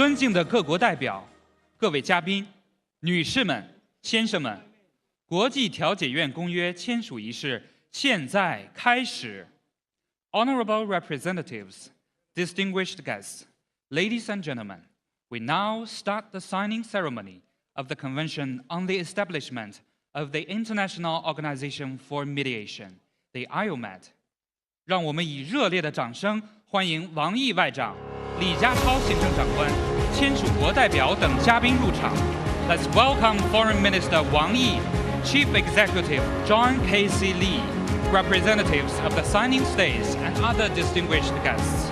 尊敬的各国代表、各位嘉宾、女士们、先生们，国际调解院公约签署仪式现在开始。Honorable representatives, distinguished guests, ladies and gentlemen, we now start the signing ceremony of the Convention on the Establishment of the International Organization for Mediation, the IOMAD. 让我们以热烈的掌声欢迎王毅外长、李家超行政长官、签署国代表等嘉宾入场。Let's welcome Foreign Minister Wang Yi, Chief Executive John K.C. Lee, representatives of the signing states and other distinguished guests.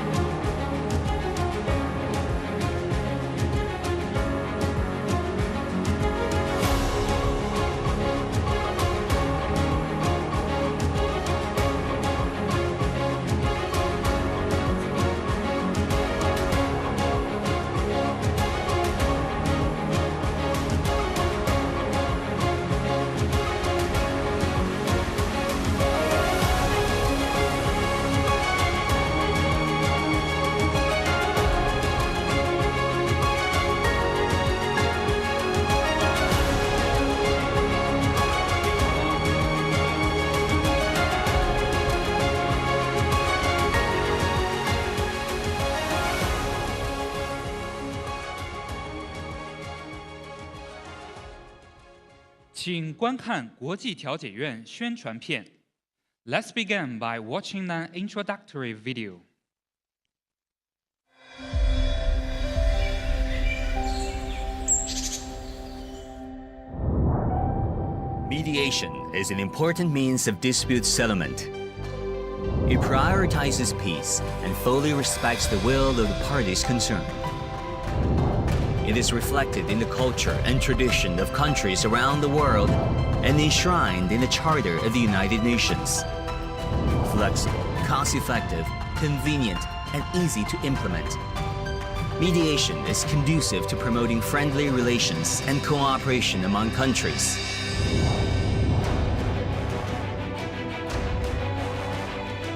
请观看国际调解院宣传片。Let's begin by watching an introductory video. Mediation is an important means of dispute settlement. It prioritizes peace and fully respects the will of the parties concerned. It is reflected in the culture and tradition of countries around the world and enshrined in the Charter of the United Nations. Flexible, cost-effective, convenient, and easy to implement. Mediation is conducive to promoting friendly relations and cooperation among countries.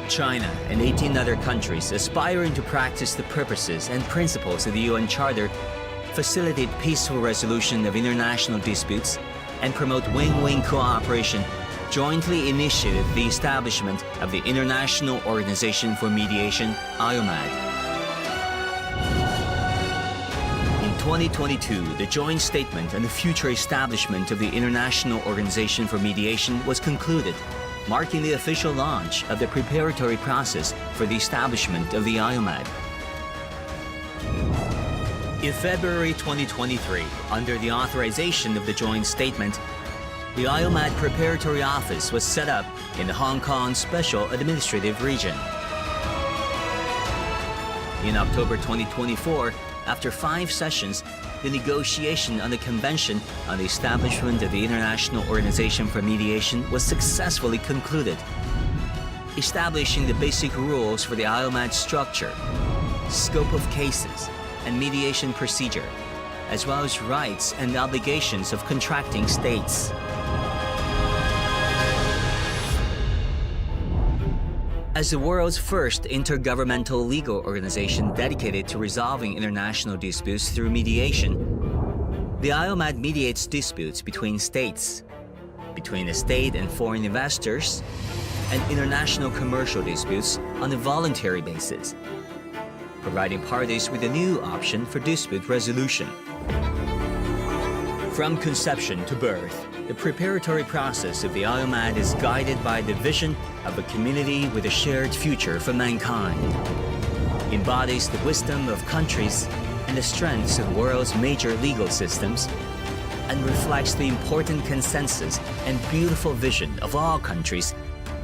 China and 18 other countries aspiring to practice the purposes and principles of the UN Charter facilitate peaceful resolution of international disputes, and promote win-win cooperation, jointly initiated the establishment of the International Organization for Mediation, IOMAD. In 2022, the joint statement on the future establishment of the International Organization for Mediation was concluded, marking the official launch of the preparatory process for the establishment of the IOMAD. In February 2023, under the authorization of the joint statement, the IOMAD Preparatory Office was set up in the Hong Kong Special Administrative Region. In October 2024, after 5 sessions, the negotiation on the Convention on the Establishment of the International Organization for Mediation was successfully concluded, establishing the basic rules for the IOMAD structure, scope of cases, and mediation procedure, as well as rights and obligations of contracting states. As the world's first intergovernmental legal organization dedicated to resolving international disputes through mediation, the IOMAD mediates disputes between states, between a state and foreign investors, and international commercial disputes on a voluntary basis, providing parties with a new option for dispute resolution. From conception to birth, the preparatory process of the IOMAD is guided by the vision of a community with a shared future for mankind, embodies the wisdom of countries and the strengths of the world's major legal systems, and reflects the important consensus and beautiful vision of all countries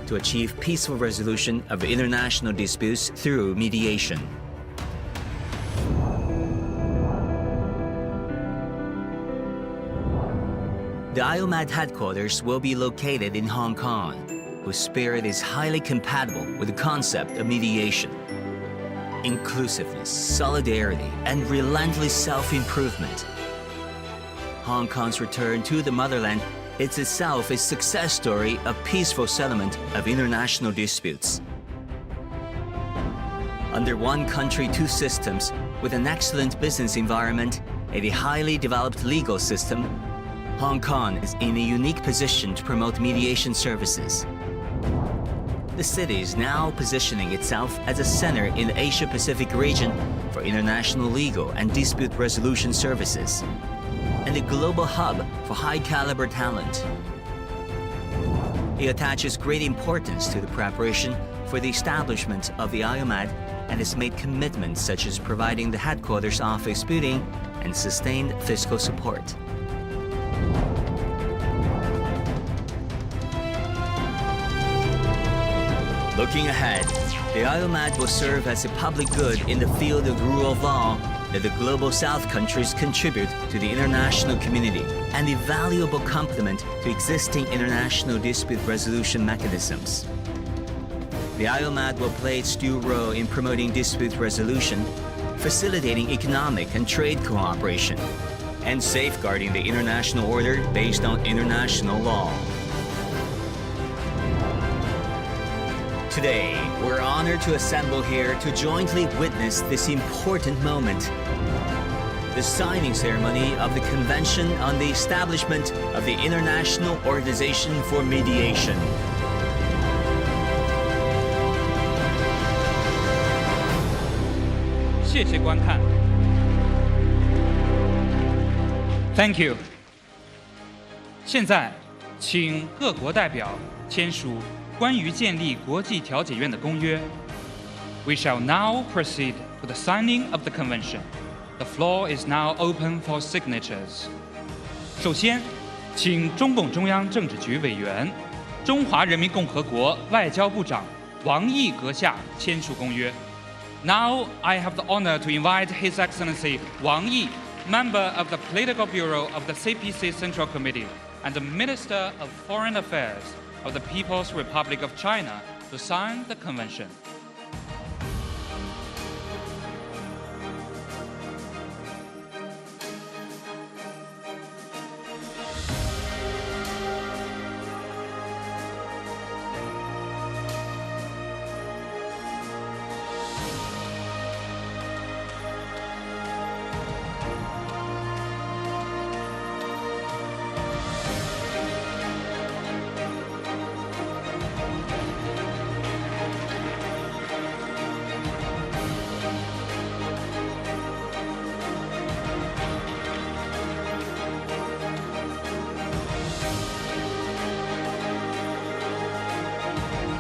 to achieve peaceful resolution of international disputes through mediation. The IOMAD headquarters will be located in Hong Kong, whose spirit is highly compatible with the concept of mediation. Inclusiveness, solidarity, and relentless self-improvement. Hong Kong's return to the motherland is itself a success story of peaceful settlement of international disputes. under one country, two systems, with an excellent business environment and a highly developed legal system, Hong Kong is in a unique position to promote mediation services. The city is now positioning itself as a center in the Asia-Pacific region for international legal and dispute resolution services, and a global hub for high-caliber talent. It attaches great importance to the preparation for the establishment of the IOMAD and has made commitments such as providing the headquarters office building and sustained fiscal support. Looking ahead, the IOMAD will serve as a public good in the field of the rule of law that the Global South countries contribute to the international community and a valuable complement to existing international dispute resolution mechanisms. The IOMAD will play its due role in promoting dispute resolution, facilitating economic and trade cooperation, and safeguarding the international order based on international law. Today, we're honored to assemble here to jointly witness this important moment, the signing ceremony of the Convention on the Establishment of the International Organization for Mediation. Thank you. 现在，请各国代表签署关于建立国际调解院的公约。We shall now proceed to the signing of the convention. The floor is now open for signatures. 首先，请中共中央政治局委员、中华人民共和国外交部长王毅阁下签署公约。Now I have the honor to invite His Excellency Wang Yi, member of the Political Bureau of the CPC Central Committee and the Minister of Foreign Affairs of the People's Republic of China, to sign the convention.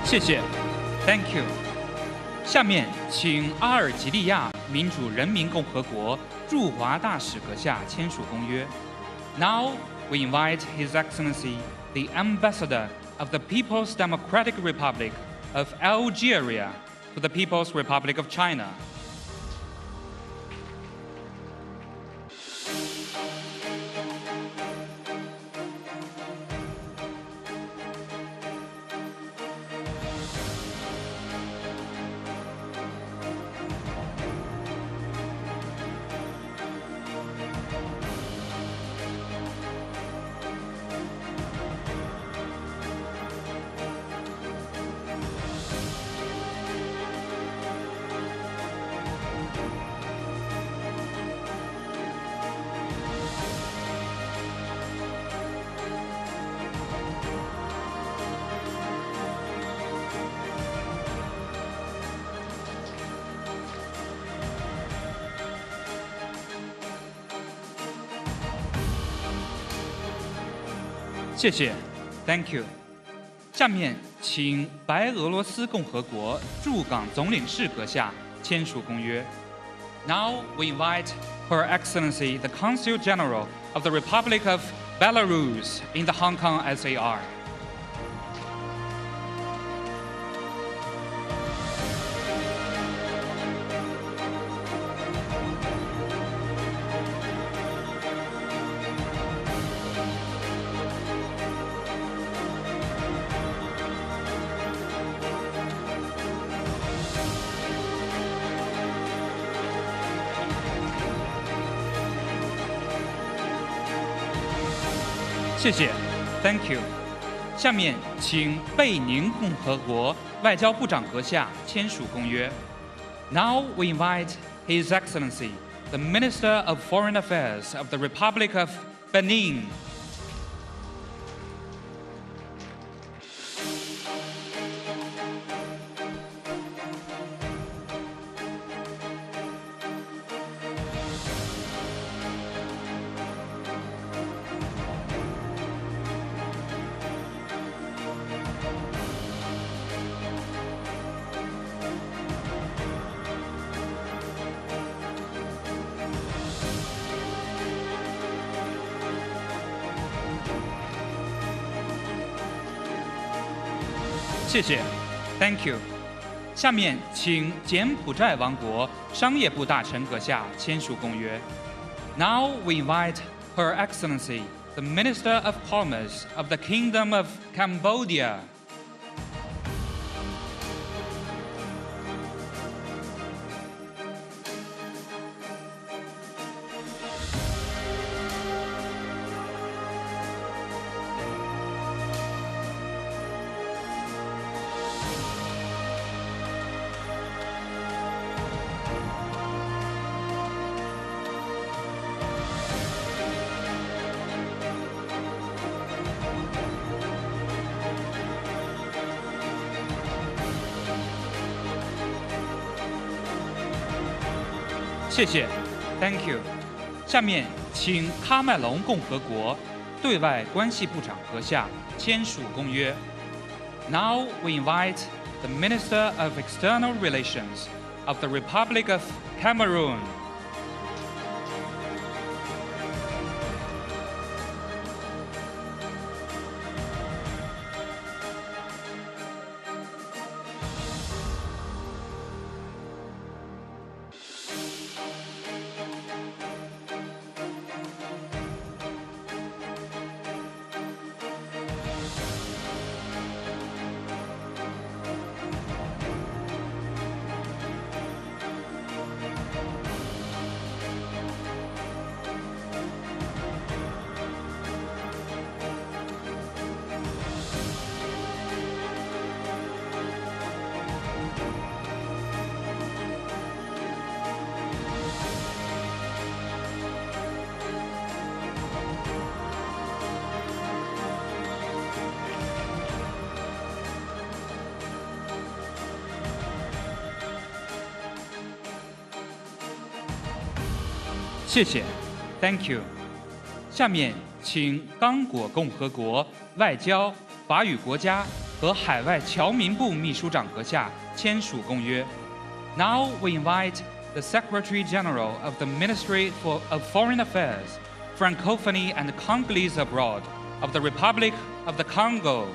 谢谢 ，Thank you。下面请阿尔及利亚民主人民共和国驻华大使阁下签署公约。Now we invite His Excellency the Ambassador of the People's Democratic Republic of Algeria to the People's Republic of China. 谢谢 ，Thank you。下面请白俄罗斯共和国驻港总领事阁下签署公约。Now we invite Her Excellency the Consul General of the Republic of Belarus in the Hong Kong SAR. 谢谢 ，Thank you。下面请贝宁共和国外交部长阁下签署公约。Now we invite His Excellency, the Minister of Foreign Affairs of the Republic of Benin. 谢谢 ，Thank you。下面请柬埔寨王国商业部大臣阁下签署公约。Now we invite Her Excellency, the Minister of Commerce of the Kingdom of Cambodia. 谢谢 ，Thank you。下面请喀麦隆共和国对外关系部长阁下签署公约。Now we invite the Minister of External Relations of the Republic of Cameroon. 谢谢 ，Thank you。下面请刚果共和国外交、法语国家和海外侨民部秘书长阁下签署公约。Now we invite the Secretary General of the Ministry of Foreign Affairs, Francophonie and Congolese Abroad of the Republic of the Congo.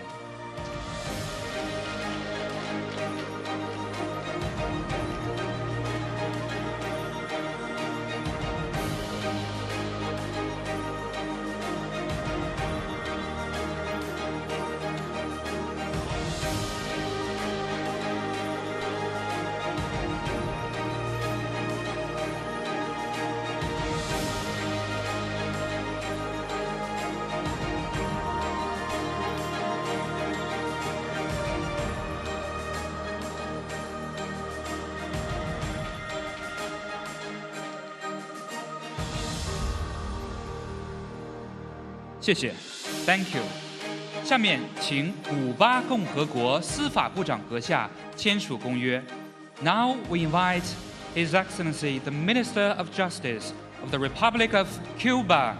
谢谢 ，Thank you。下面请古巴共和国司法部长阁下签署公约。Now we invite His Excellency the Minister of Justice of the Republic of Cuba.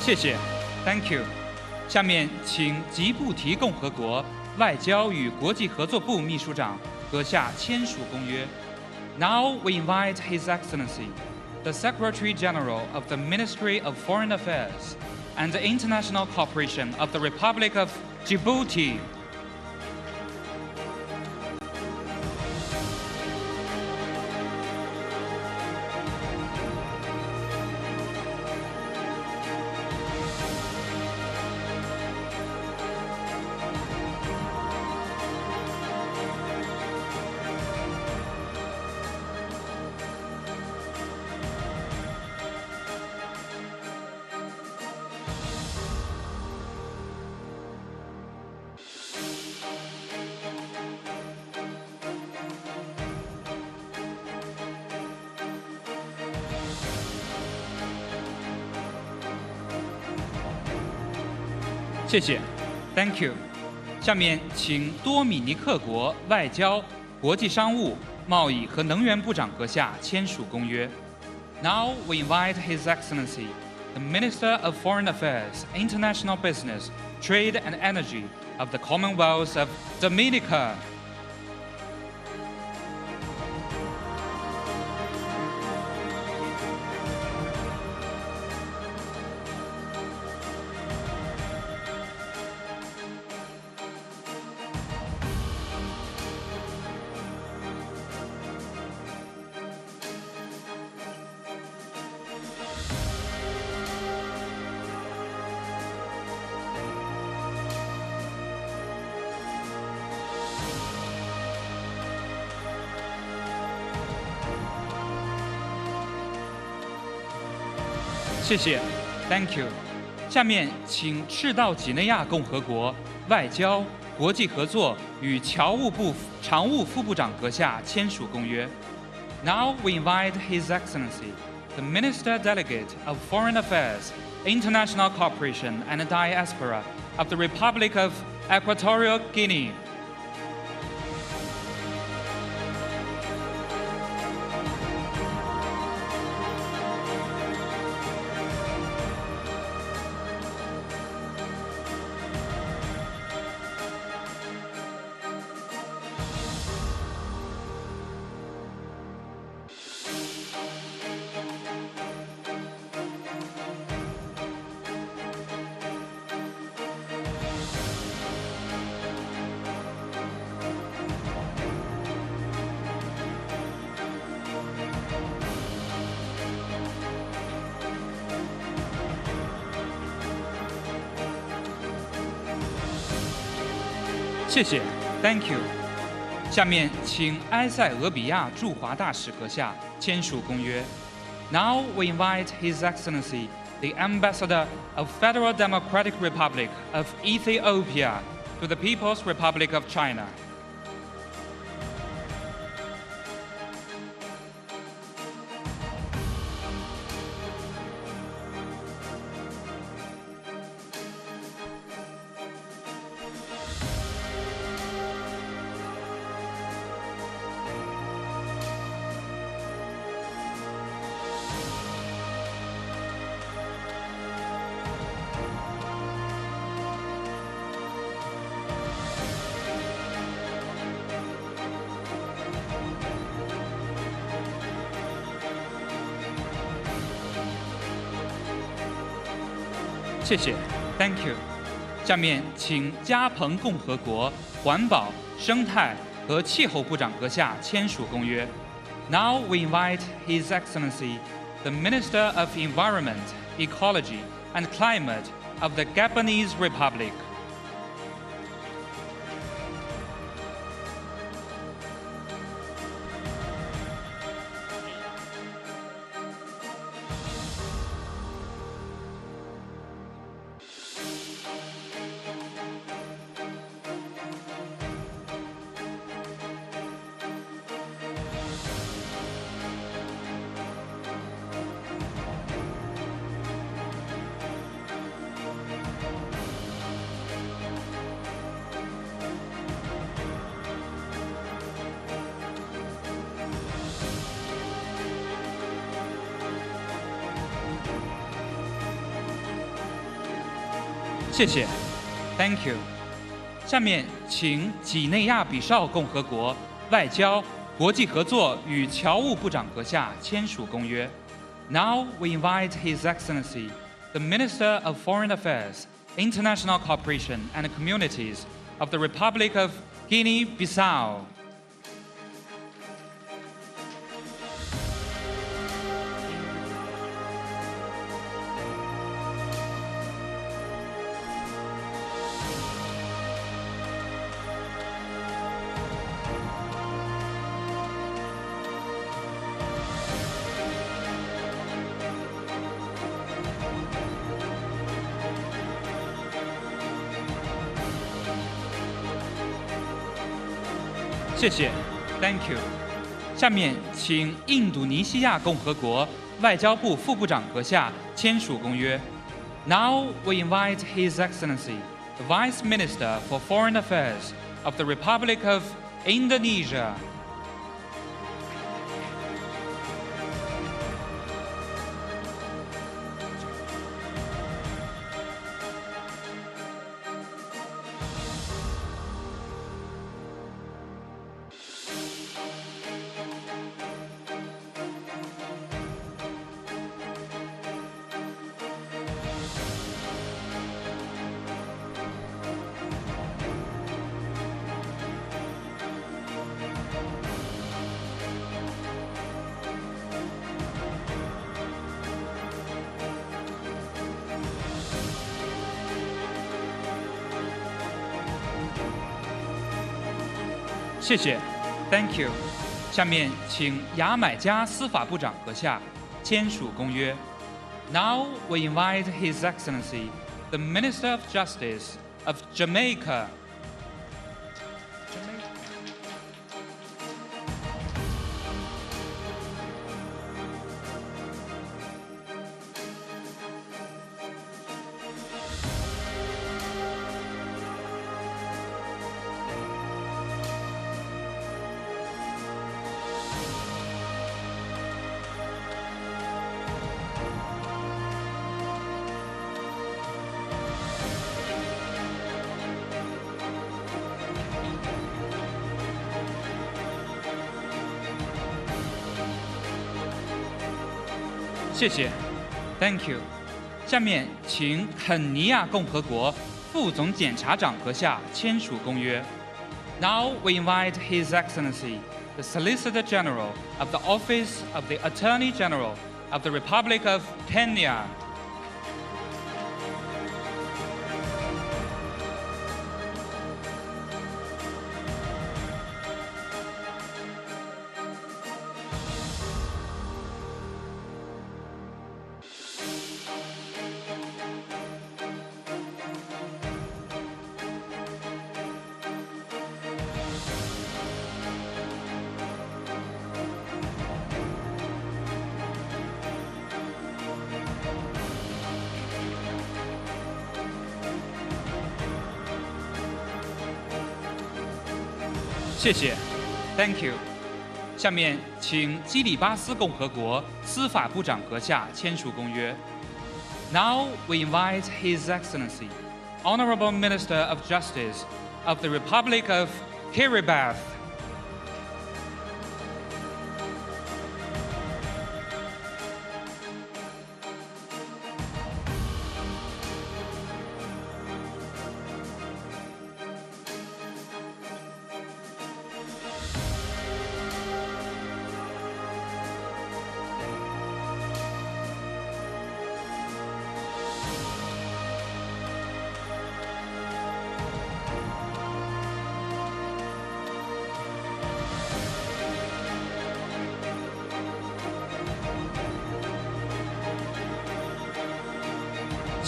谢谢 ，Thank you。下面请吉布提共和国外交与国际合作部秘书长阁下签署公约。Now we invite His Excellency, the Secretary General of the Ministry of Foreign Affairs and the International Cooperation of the Republic of Djibouti. 谢谢 ，Thank you。下面请多米尼克国外交、国际商务、贸易和能源部长阁下签署公约。Now we invite His Excellency, the Minister of Foreign Affairs, International Business, Trade and Energy of the Commonwealth of Dominica. 谢谢 ，Thank you。下面请赤道几内亚共和国外交、国际合作与侨务部常务副部长阁下签署公约。Now we invite His Excellency, the Minister Delegate of Foreign Affairs, International Cooperation and Diaspora of the Republic of Equatorial Guinea. 谢谢 ，Thank you。下面请埃塞俄比亚驻华大使阁下签署公约。Now we invite His Excellency, the Ambassador of Federal Democratic Republic of Ethiopia, to the People's Republic of China. 谢谢 ，Thank you。下面请加蓬共和国环保、生态和气候部长阁下签署公约。Now we invite His Excellency, the Minister of Environment, Ecology and Climate of the Gabonese Republic. 谢谢 ，Thank you。下面请几内亚比绍共和国外交、国际合作与侨务部长阁下签署公约。Now we invite His Excellency, the Minister of Foreign Affairs, International Cooperation and Communities of the Republic of Guinea-Bissau. 谢谢 ，Thank you。下面请印度尼西亚共和国外交部副部长阁下签署公约。Now we invite His Excellency, the Vice Minister for Foreign Affairs of the Republic of Indonesia. 谢谢 ，Thank you。下面请牙买加司法部长阁下签署公约。Now we invite His Excellency, the Minister of Justice of Jamaica. 谢谢 ，Thank you。下面请肯尼亚共和国副总检察长阁下签署公约。Now we invite His Excellency, the Solicitor General of the Office of the Attorney General of the Republic of Kenya. 谢谢 ，Thank you。下面请基里巴斯共和国司法部长阁下签署公约。Now we invite His Excellency, Honorable Minister of Justice of the Republic of Kiribati.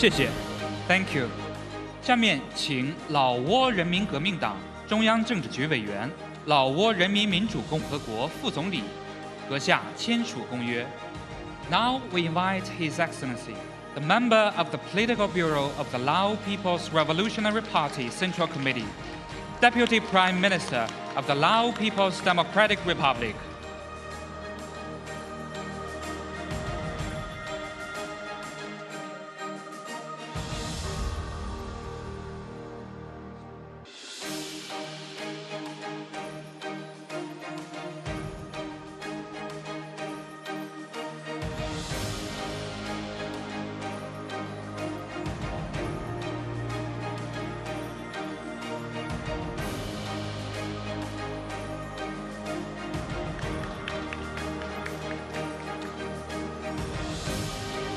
谢谢 ，Thank you。下面请老挝人民革命党中央政治局委员、老挝人民民主共和国副总理阁下签署公约。Now we invite His Excellency, the member of the Political Bureau of the Lao People's Revolutionary Party Central Committee, Deputy Prime Minister of the Lao People's Democratic Republic.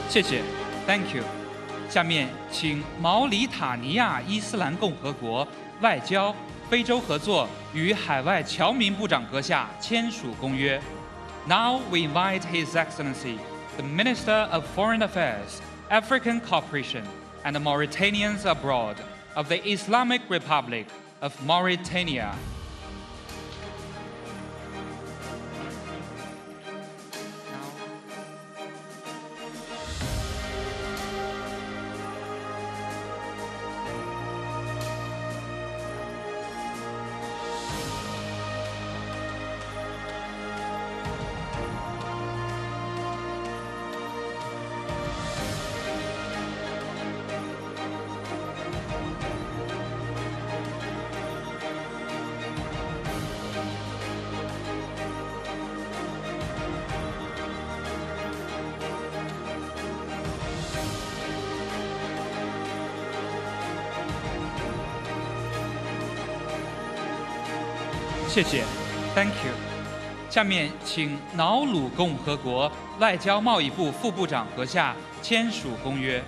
谢谢 ，Thank you。下面请毛里塔尼亚伊斯兰共和国外交、非洲合作与海外侨民部长阁下签署公约。Now we invite His Excellency, the Minister of Foreign Affairs, African Cooperation, and Mauritanians abroad of the Islamic Republic of Mauritania. 谢谢 ，Thank you。下面请瑙鲁共和国外交贸易部副部长阁下签署公约。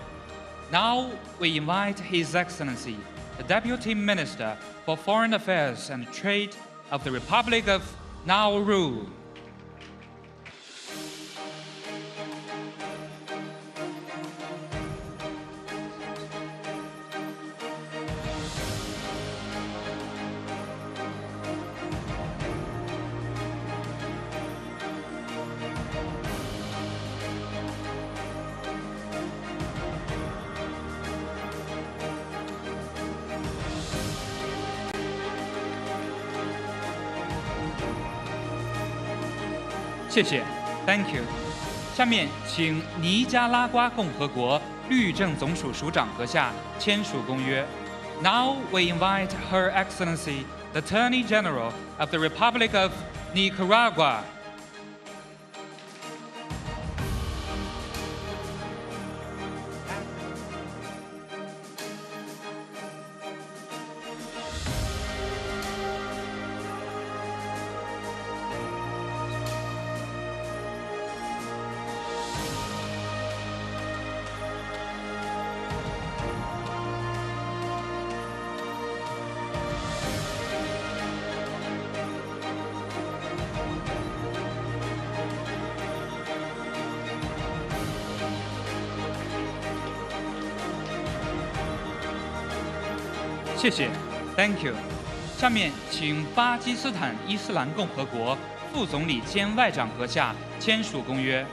Now we invite His Excellency, the Deputy Minister for Foreign Affairs and Trade of the Republic of Nauru. 谢谢 ，Thank you。下面请尼加拉瓜共和国律政总署署长阁下签署公约。Now we invite Her Excellency, the Attorney General of the Republic of Nicaragua. 谢谢 ，Thank you。下面请巴基斯坦伊斯兰共和国副总理兼外长阁下签署公约。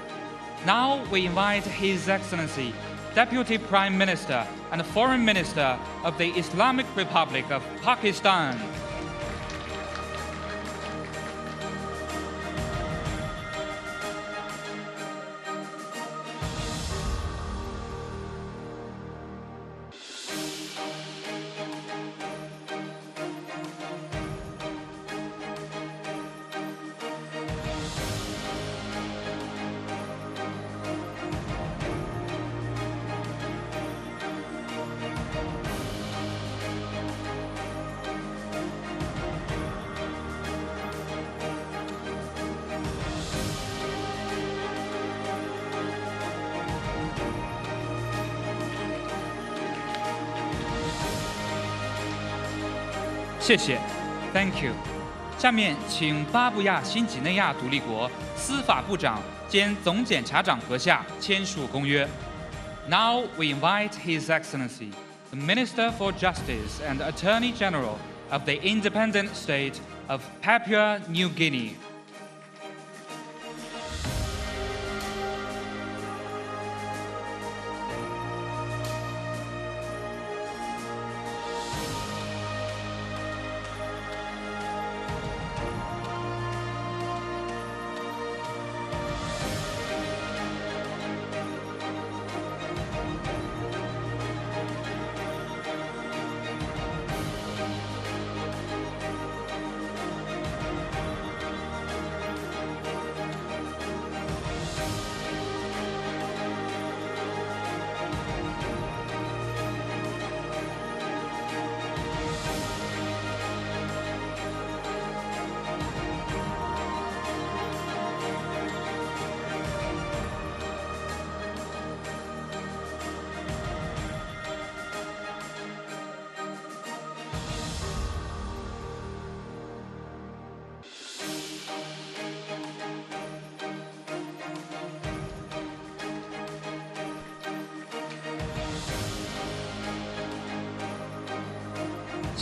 Now we invite His Excellency, Deputy Prime Minister and Foreign Minister of the Islamic Republic of Pakistan. 谢谢 ，Thank you。下面请巴布亚新几内亚独立国司法部长兼总检察长阁下签署公约。Now we invite His Excellency, the Minister for Justice and Attorney General of the Independent State of Papua New Guinea.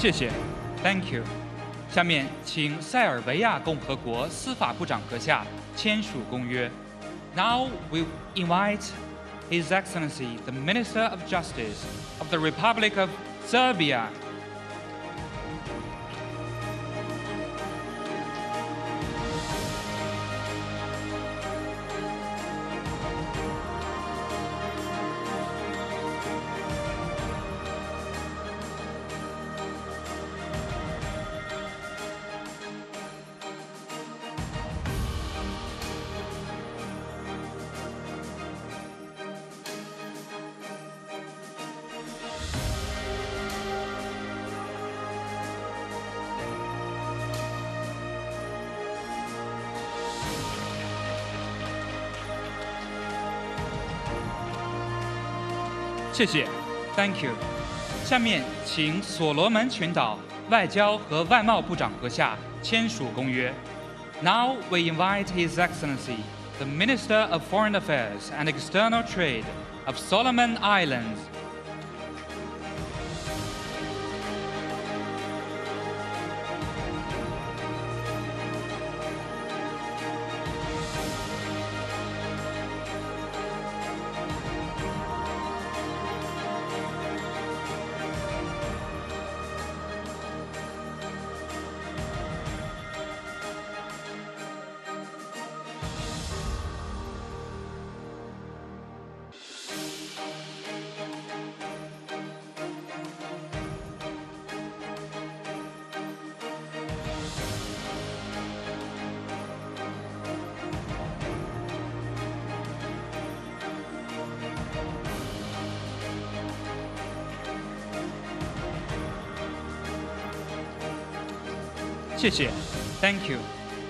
谢谢 ，Thank you。下面请塞尔维亚共和国司法部长阁下签署公约。Now we invite His Excellency the Minister of Justice of the Republic of Serbia. 谢谢 ，Thank you。下面请所罗门群岛外交和外贸部长阁下签署公约。Now we invite His Excellency the Minister of Foreign Affairs and External Trade of Solomon Islands. 谢谢 ，Thank you。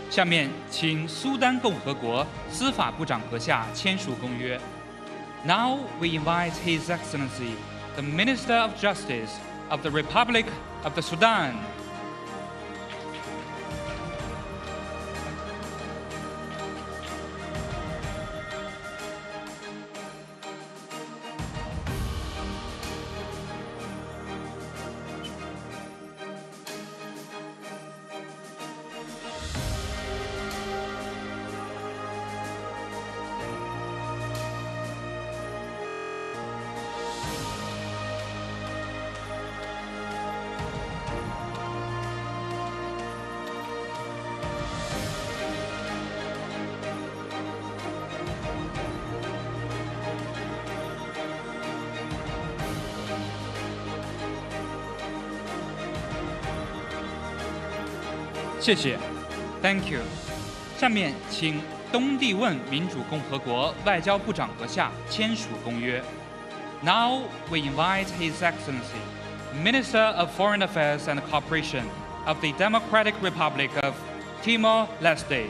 下面请苏丹共和国司法部长阁下签署公约。Now we invite His Excellency the Minister of Justice of the Republic of the Sudan. 谢谢 ，Thank you。下面请东帝汶民主共和国外交部长阁下签署公约。Now we invite His Excellency, Minister of Foreign Affairs and Cooperation of the Democratic Republic of Timor-Leste.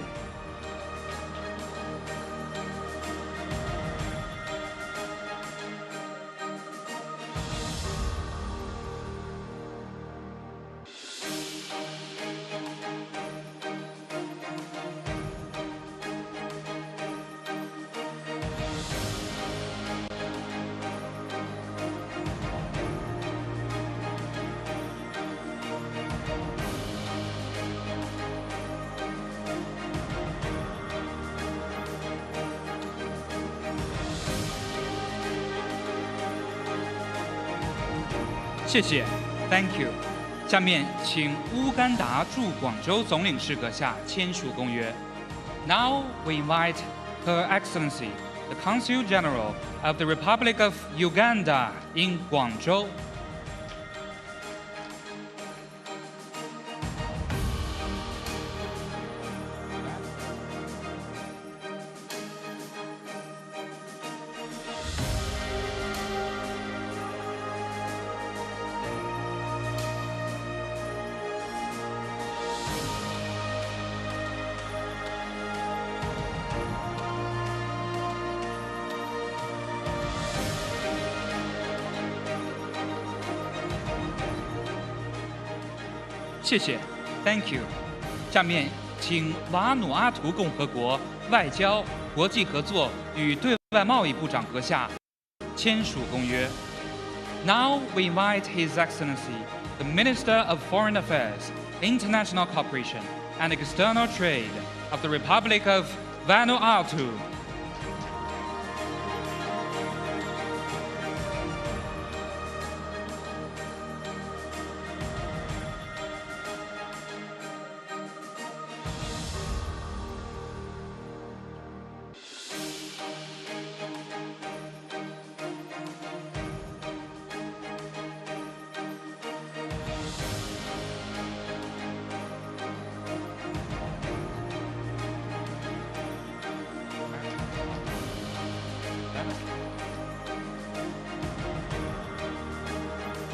谢谢 ，Thank you。下面请乌干达驻广州总领事阁下签署公约。Now we invite Her Excellency, the Consul General of the Republic of Uganda in Guangzhou. 谢谢 ，Thank you。下面请瓦努阿图共和国外交、国际合作与对外贸易部长阁下签署公约。Now we invite His Excellency the Minister of Foreign Affairs, International Cooperation, and External Trade of the Republic of Vanuatu.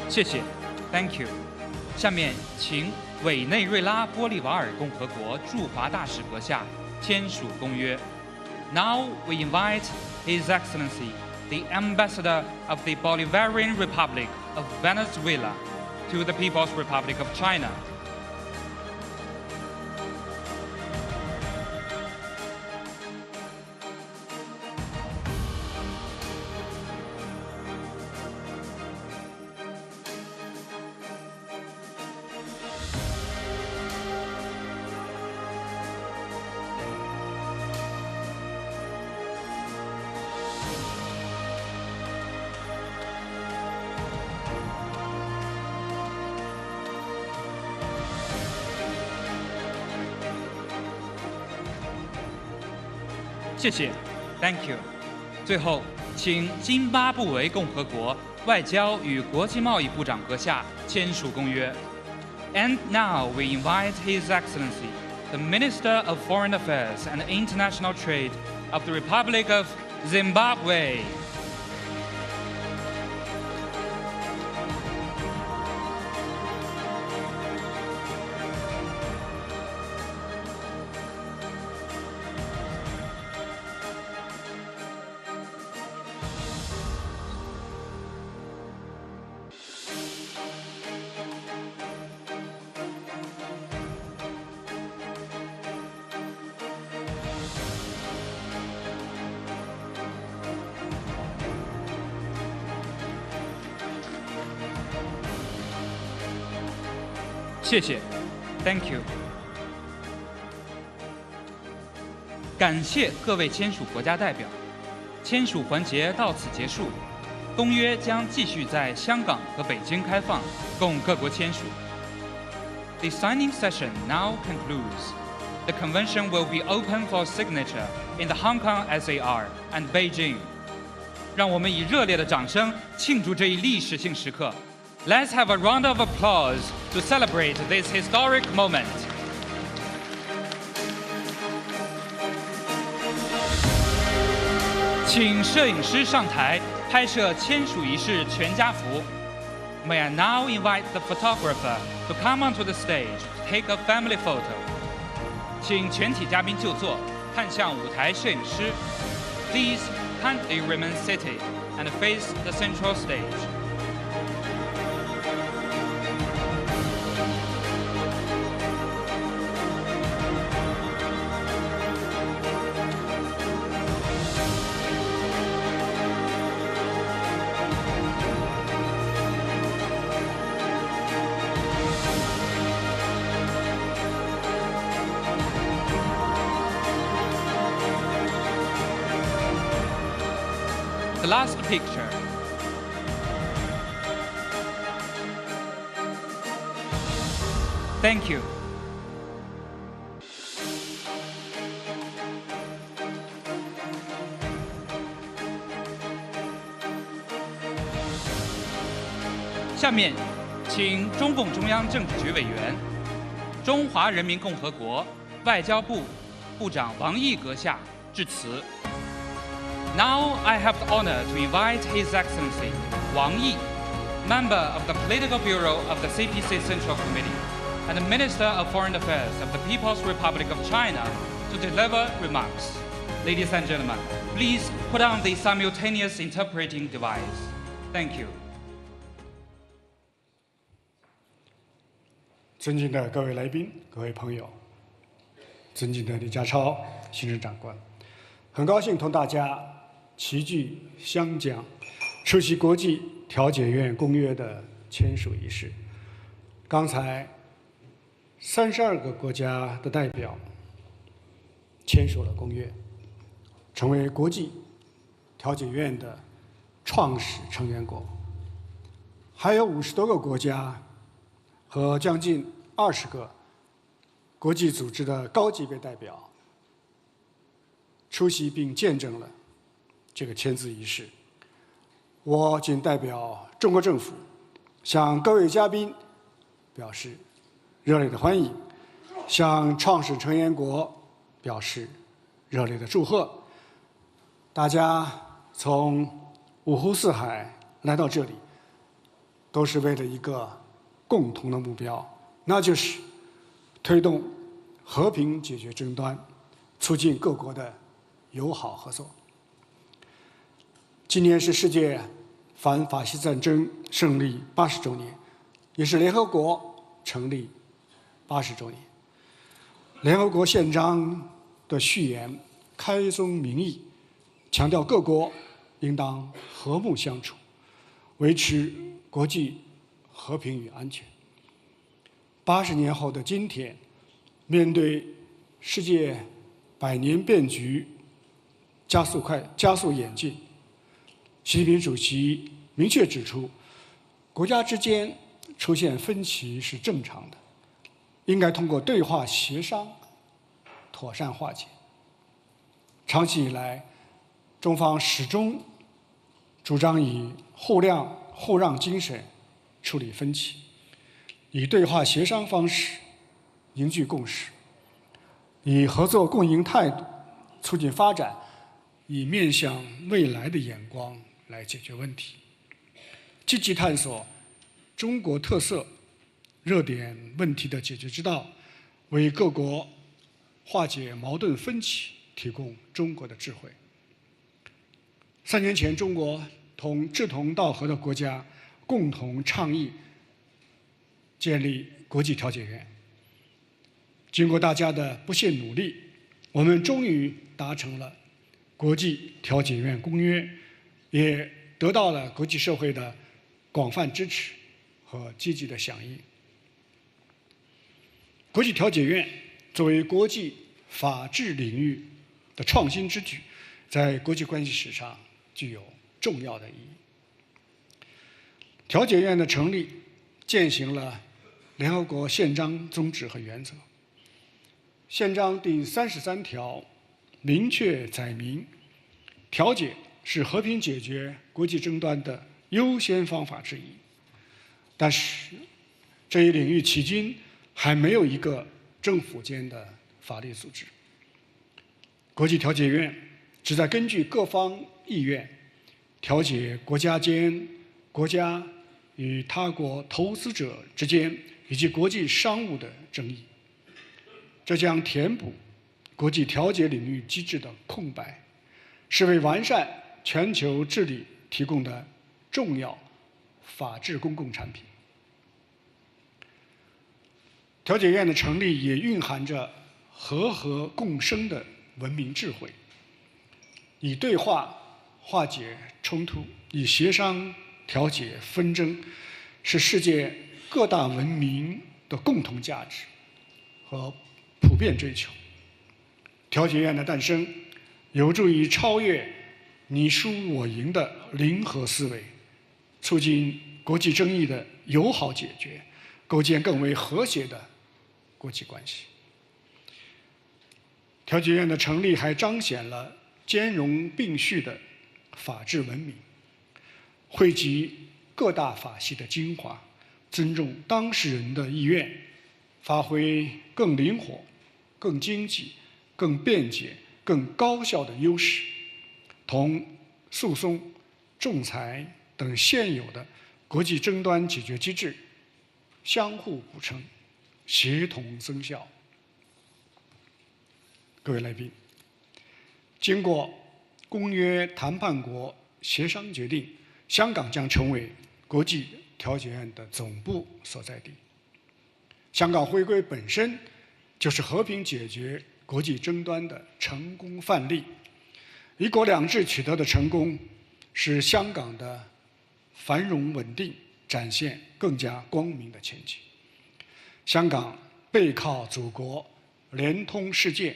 谢谢 ，Thank you。下面请委内瑞拉玻利瓦尔共和国驻华大使阁下签署公约。Now we invite His Excellency, the Ambassador of the Bolivarian Republic of Venezuela, to the People's Republic of China. 谢谢 ，Thank you。最后，请津巴布韦共和国外交与国际贸易部长阁下签署公约。And now we invite His Excellency, the Minister of Foreign Affairs and International Trade of the Republic of Zimbabwe. 谢谢 ，Thank you。感谢各位签署国家代表，签署环节到此结束。公约将继续在香港和北京开放，供各国签署。The signing session now concludes. The convention will be open for signature in the Hong Kong SAR and Beijing. 让我们以热烈的掌声庆祝这一历史性时刻。Let's have a round of applause to celebrate this historic moment. 请摄影师上台拍摄签署仪式全家福。May I now invite the photographer to come onto the stage to take a family photo. 请全体嘉宾就座，看向舞台摄影师。Please kindly remain seated and face the central stage. The last picture. Thank you. 下面，请中共中央政治局委员、中华人民共和国外交部部长王毅阁下致辞。Now I have the honor to invite His Excellency Wang Yi, member of the Political Bureau of the CPC Central Committee and the Minister of Foreign Affairs of the People's Republic of China, to deliver remarks. Ladies and gentlemen, please put on the simultaneous interpreting device. Thank you. 尊敬的各位来宾、各位朋友，尊敬的李家超行政长官，很高兴同大家齐聚香港出席国际调解院公约的签署仪式。刚才32个国家的代表签署了公约，成为国际调解院的创始成员国，还有50多个国家和将近20个国际组织的高级别代表出席并见证了这个签字仪式。我仅代表中国政府向各位嘉宾表示热烈的欢迎，向创始成员国表示热烈的祝贺。大家从五湖四海来到这里，都是为了一个共同的目标，那就是推动和平解决争端，促进各国的友好合作。今年是世界反法西斯战争胜利80周年，也是联合国成立80周年。联合国宪章的序言开宗明义，强调各国应当和睦相处，维持国际和平与安全。80年后的今天，面对世界百年变局加速演进，习近平主席明确指出，国家之间出现分歧是正常的，应该通过对话协商妥善化解。长期以来，中方始终主张以互让精神处理分歧，以对话协商方式凝聚共识，以合作共赢态度促进发展，以面向未来的眼光来解决问题，积极探索中国特色热点问题的解决之道，为各国化解矛盾分歧提供中国的智慧。3年前，中国同志同道合的国家共同倡议建立国际调解院。经过大家的不懈努力，我们终于达成了国际调解院公约，也得到了国际社会的广泛支持和积极的响应。国际调解院作为国际法治领域的创新之举，在国际关系史上具有重要的意义。调解院的成立践行了联合国宪章宗旨和原则。宪章第33条明确载明，调解是和平解决国际争端的优先方法之一。但是，这一领域迄今还没有一个政府间的法律组织。国际调解院旨在根据各方意愿，调解国家间、国家与他国投资者之间以及国际商务的争议。这将填补国际调解领域机制的空白，是为完善全球治理提供的重要法治公共产品。调解院的成立也蕴含着和合共生的文明智慧，以对话化解冲突，以协商调解纷争，是世界各大文明的共同价值和普遍追求。调解院的诞生，有助于超越你输我赢的零和思维，促进国际争议的友好解决，构建更为和谐的国际关系。调解院的成立还彰显了兼容并蓄的法治文明，汇集各大法系的精华，尊重当事人的意愿，发挥更灵活、更经济、更便捷、更高效的优势，同诉讼、仲裁等现有的国际争端解决机制相互补充，协同增效。各位来宾，经过公约谈判国协商决定，香港将成为国际调解院的总部所在地。香港回归本身就是和平解决国际争端的成功范例。一国两制取得的成功，使香港的繁荣稳定展现更加光明的前景。香港背靠祖国，联通世界，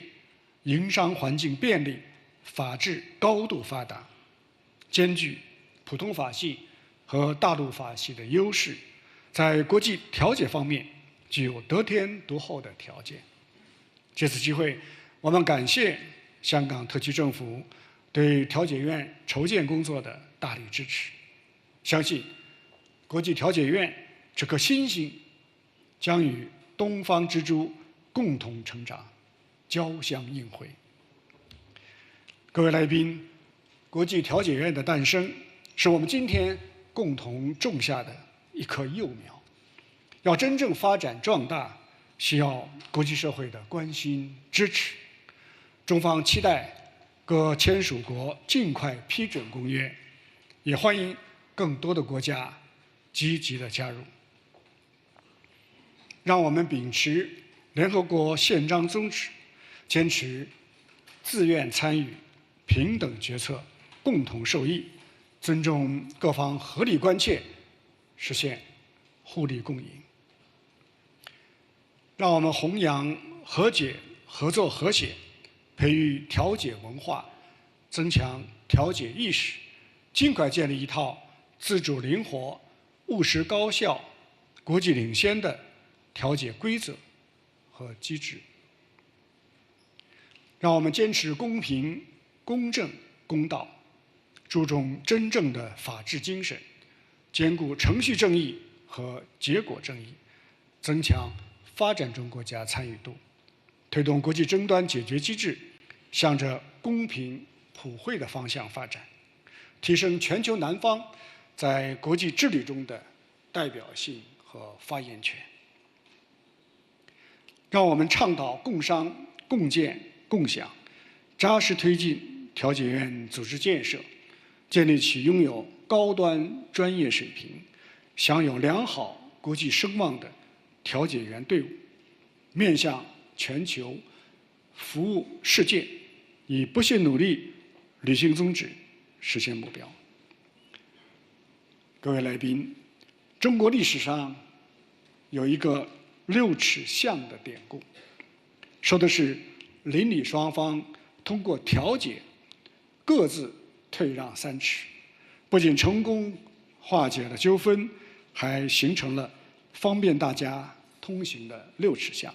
营商环境便利，法治高度发达，兼具普通法系和大陆法系的优势，在国际调解方面具有得天独厚的条件。借此机会，我们感谢香港特区政府对调解院筹建工作的大力支持，相信国际调解院这颗新星将与东方之珠共同成长，交相映辉。各位来宾，国际调解院的诞生是我们今天共同种下的一棵幼苗，要真正发展壮大，需要国际社会的关心支持。中方期待各签署国尽快批准公约，也欢迎更多的国家积极的加入。让我们秉持联合国宪章宗旨，坚持自愿参与、平等决策、共同受益，尊重各方合理关切，实现互利共赢。让我们弘扬和解、合作、和谐，培育调解文化，增强调解意识，尽快建立一套自主灵活、务实高效、国际领先的调解规则和机制。让我们坚持公平、公正、公道，注重真正的法治精神，兼顾程序正义和结果正义，增强发展中国家参与度，推动国际争端解决机制向着公平普惠的方向发展，提升全球南方在国际治理中的代表性和发言权。让我们倡导共商、共建、共享，扎实推进调解院组织建设，建立起拥有高端专业水平、享有良好国际声望的调解员队伍，面向全球，服务世界，以不懈努力履行宗旨，实现目标。各位来宾，中国历史上有一个6尺巷的典故，说的是邻里双方通过调解各自退让3尺，不仅成功化解了纠纷，还形成了方便大家通行的6尺巷。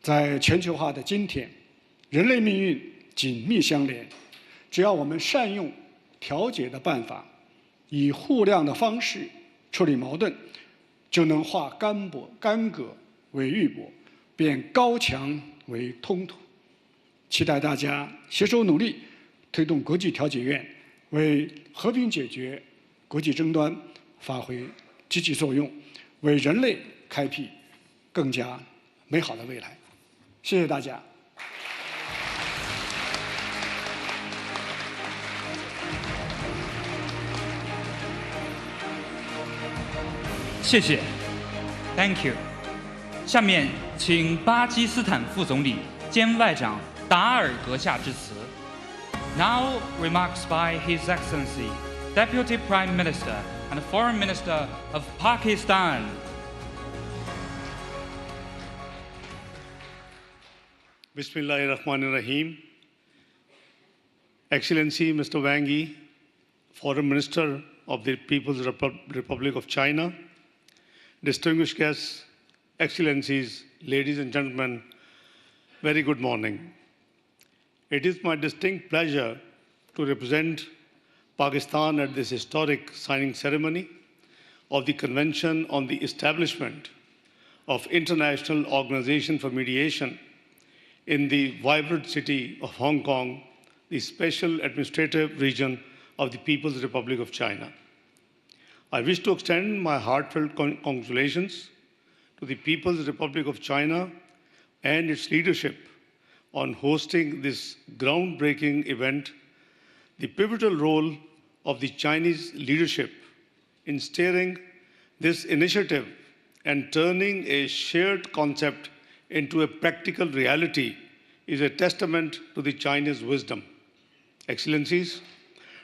在全球化的今天，人类命运紧密相连，只要我们善用调解的办法，以互谅的方式处理矛盾，就能化干戈为玉帛，变高墙为通土。期待大家携手努力，推动国际调解院为和平解决国际争端发挥积极作用，为人类开辟更加美好的未来。谢谢大家。谢谢 ，Thank you。下面请巴基斯坦副总理兼外长达尔阁下致辞。Now remarks by His Excellency, Deputy Prime Minister and Foreign Minister of Pakistan. Bismillahirrahmanirrahim. Excellency Mr. Wang Yi, Foreign Minister of the People's Republic of China, distinguished guests, Excellencies, ladies and gentlemen, very good morning. It is my distinct pleasure to represent Pakistan at this historic signing ceremony of the Convention on the Establishment of International Organization for Mediation in the vibrant city of Hong Kong, the Special Administrative Region of the People's Republic of China. I wish to extend my heartfelt congratulations to the People's Republic of China and its leadership on hosting this groundbreaking event, the pivotal role of the Chinese leadership in steering this initiative and turning a shared concept into a practical reality is a testament to the Chinese wisdom. Excellencies,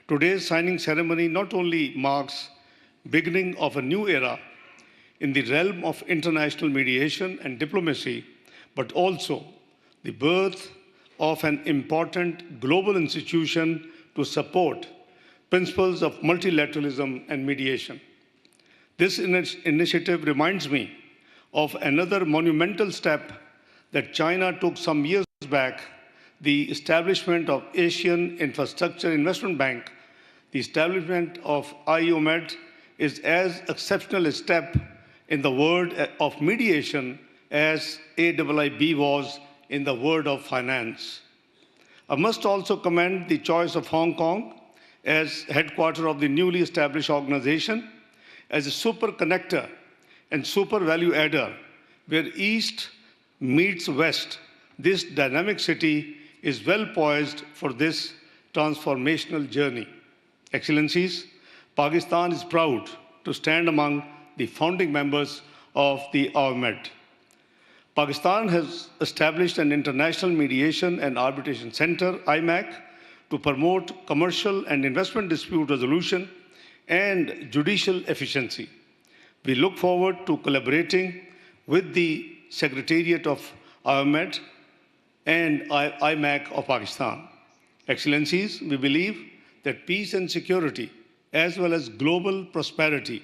today's signing ceremony not only marks beginning of a new era, in the realm of international mediation and diplomacy, but also the birth of an important global institution to support principles of multilateralism and mediation. This initiative reminds me of another monumental step that China took some years back, the establishment of Asian Infrastructure Investment Bank. The establishment of IOMED is as exceptional a step in the world of mediation as AIIB was in the world of finance. I must also commend the choice of Hong Kong as headquarters of the newly established organization as a super connector and super value adder where East meets West. This dynamic city is well poised for this transformational journey. Excellencies, Pakistan is proud to stand among the founding members of the IOMED. Pakistan has established an International Mediation and Arbitration Center, IMAC, to promote commercial and investment dispute resolution and judicial efficiency. We look forward to collaborating with the Secretariat of IOMED and IMAC of Pakistan. Excellencies, we believe that peace and security, as well as global prosperity,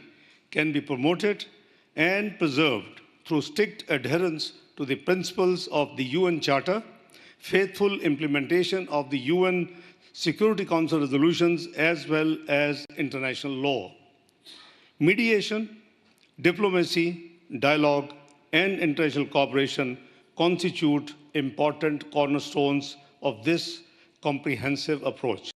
can be promoted and preserved through strict adherence to the principles of the UN Charter, faithful implementation of the UN Security Council resolutions, as well as international law. Mediation, diplomacy, dialogue, and international cooperation constitute important cornerstones of this comprehensive approach.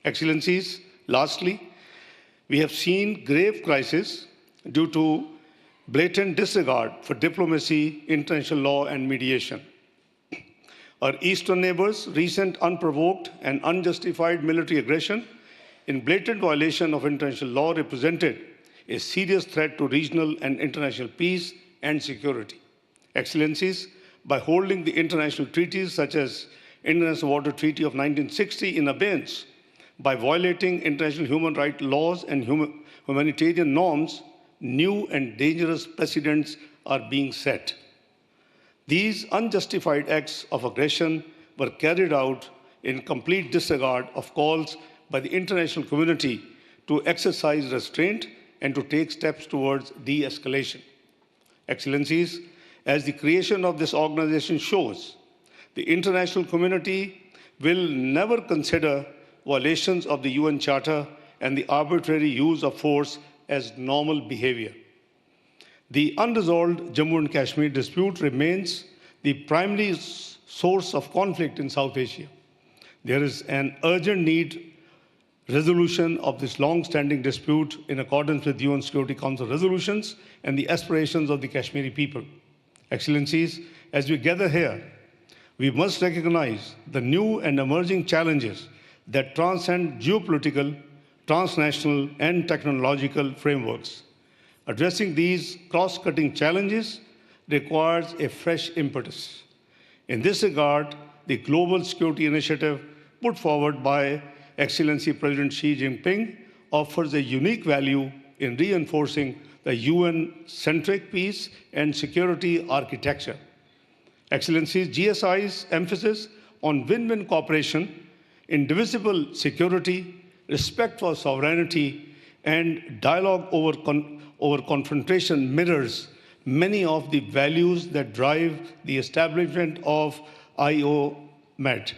Excellencies, lastly, we have seen grave crisis due to blatant disregard for diplomacy, international law, and mediation. Our eastern neighbors' recent unprovoked and unjustified military aggression in blatant violation of international law represented a serious threat to regional and international peace and security. Excellencies, by holding the international treaties such as International Water Treaty of 1960 in abeyance, by violating international human rights laws and humanitarian norms, new and dangerous precedents are being set. These unjustified acts of aggression were carried out in complete disregard of calls by the international community to exercise restraint and to take steps towards de-escalation. Excellencies, as the creation of this organization shows, the international community will never consider violations of the UN Charter and the arbitrary use of force as normal behavior. The unresolved Jammu and Kashmir dispute remains the primary source of conflict in South Asia. There is an urgent need resolution of this long-standing dispute in accordance with UN Security Council resolutions and the aspirations of the Kashmiri people. Excellencies, as we gather here, we must recognize the new and emerging challenges that transcend geopolitical, transnational, and technological frameworks. Addressing these cross-cutting challenges requires a fresh impetus. In this regard, the Global Security Initiative put forward by Excellency President Xi Jinping offers a unique value in reinforcing the UN-centric peace and security architecture. Excellencies, GSI's emphasis on win-win cooperation, indivisible security, respect for sovereignty, and dialogue over confrontation mirrors many of the values that drive the establishment of IOMED.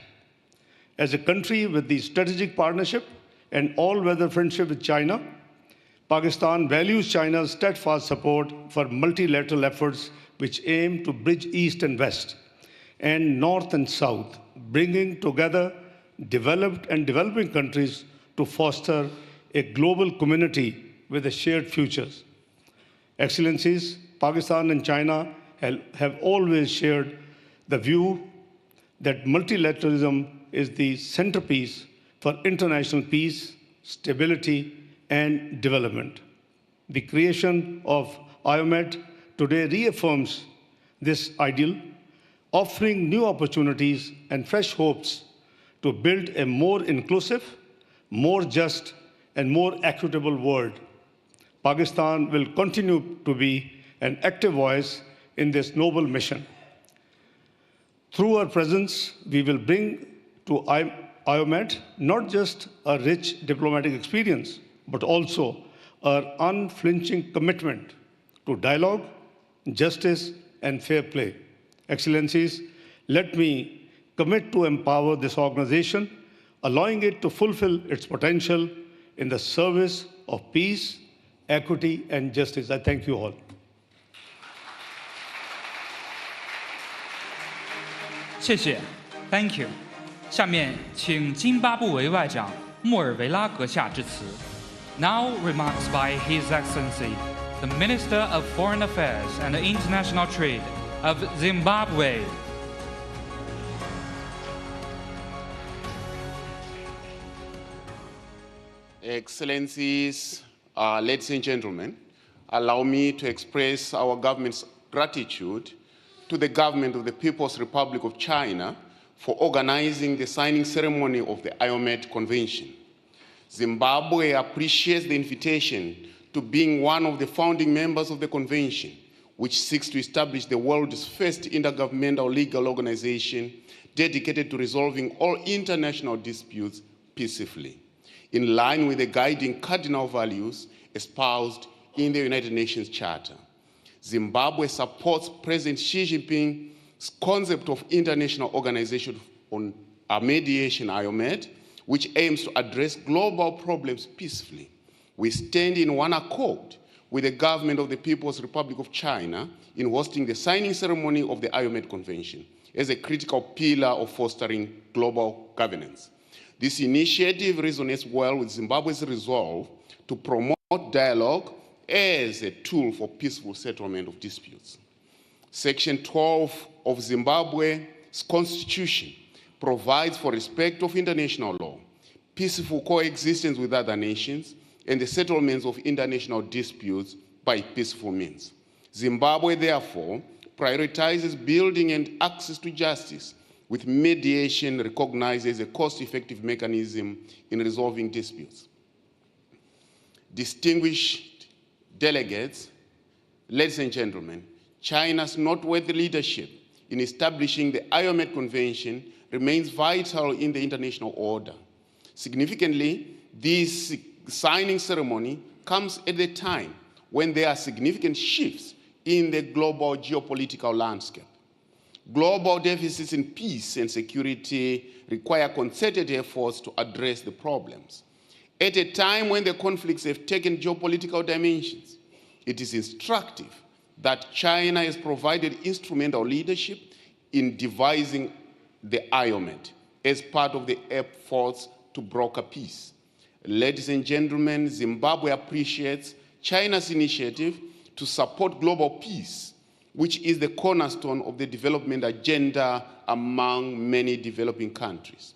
As a country with the strategic partnership and all-weather friendship with China, Pakistan values China's steadfast support for multilateral efforts which aim to bridge East and West and North and South, bringing together developed and developing countries to foster a global community with a shared futures. Excellencies, Pakistan and China have always shared the view that multilateralism is the centerpiece for international peace, stability, and development. The creation of IOMED today reaffirms this ideal, offering new opportunities and fresh hopes to build a more inclusive, more just, and more equitable world. Pakistan will continue to be an active voice in this noble mission. Through our presence, we will bring to IOMED not just a rich diplomatic experience, but also our unflinching commitment to dialogue, justice, and fair play. Excellencies, let me commit to empower this organization, allowing it to fulfill its potential in the service of peace, equity, and justice. I thank you all. 谢谢 ，Thank you。下面请津巴布韦外长莫尔维拉阁下致辞。Now remarks by His Excellency, the Minister of Foreign Affairs and International Trade of Zimbabwe. Excellencies, ladies and gentlemen, allow me to express our government's gratitude to the government of the People's Republic of China for organizing the signing ceremony of the IOMED Convention. Zimbabwe appreciates the invitation to being one of the founding members of the convention, which seeks to establish the world's first intergovernmental legal organization dedicated to resolving all international disputes peacefully, in line with the guiding cardinal values espoused in the United Nations Charter. Zimbabwe supports President Xi Jinping's concept of international organization on mediation, IOMED, which aims to address global problems peacefully. We stand in one accord with the government of the People's Republic of China in hosting the signing ceremony of the IOMED Convention as a critical pillar of fostering global governance. This initiative resonates well with Zimbabwe's resolve to promote dialogue as a tool for peaceful settlement of disputes. Section 12 of Zimbabwe's constitution provides for respect of international law, peaceful coexistence with other nations, and the settlements of international disputes by peaceful means. Zimbabwe, therefore, prioritizes building and access to justice, with mediation recognized as a cost-effective mechanism in resolving disputes. Distinguished delegates, ladies and gentlemen, China's noteworthy leadership in establishing the IOMED Convention remains vital in the international order. Significantly, this signing ceremony comes at a time when there are significant shifts in the global geopolitical landscape. Global deficits in peace and security require concerted efforts to address the problems. At a time when the conflicts have taken geopolitical dimensions, it is instructive that China has provided instrumental leadership in devising the IOMED as part of the efforts to broker peace. Ladies and gentlemen, Zimbabwe appreciates China's initiative to support global peace, which is the cornerstone of the development agenda among many developing countries.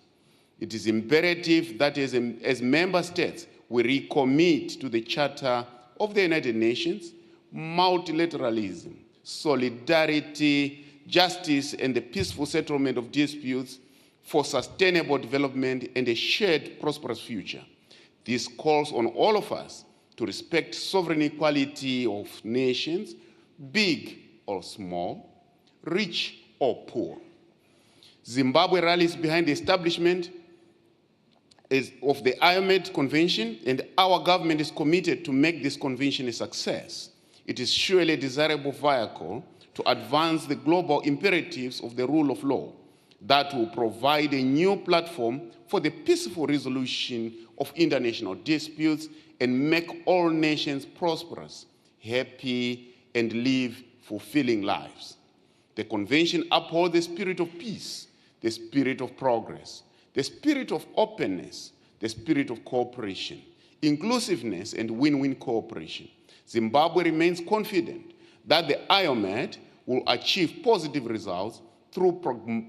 It is imperative that as member states, we recommit to the Charter of the United Nations, multilateralism, solidarity, justice, and the peaceful settlement of disputes for sustainable development and a shared prosperous future. This calls on all of us to respect sovereign equality of nations, big or small, rich or poor. Zimbabwe rallies behind the establishment of the IOMED Convention, and our government is committed to make this convention a success. It is surely a desirable vehicle to advance the global imperatives of the rule of law that will provide a new platform for the peaceful resolution of international disputes and make all nations prosperous, happy, and live fulfilling lives. The convention upholds the spirit of peace, the spirit of progress, the spirit of openness, the spirit of cooperation, inclusiveness, and win-win cooperation. Zimbabwe remains confident that the IOMED will achieve positive results through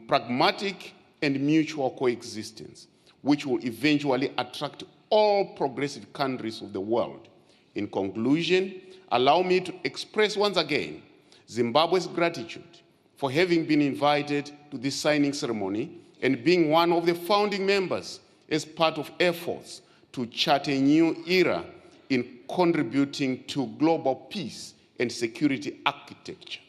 pragmatic and mutual coexistence, which will eventually attract all progressive countries of the world. In conclusion, allow me to express once again Zimbabwe's gratitude for having been invited to this signing ceremony and being one of the founding members as part of efforts to chart a new era in contributing to global peace and security architecture.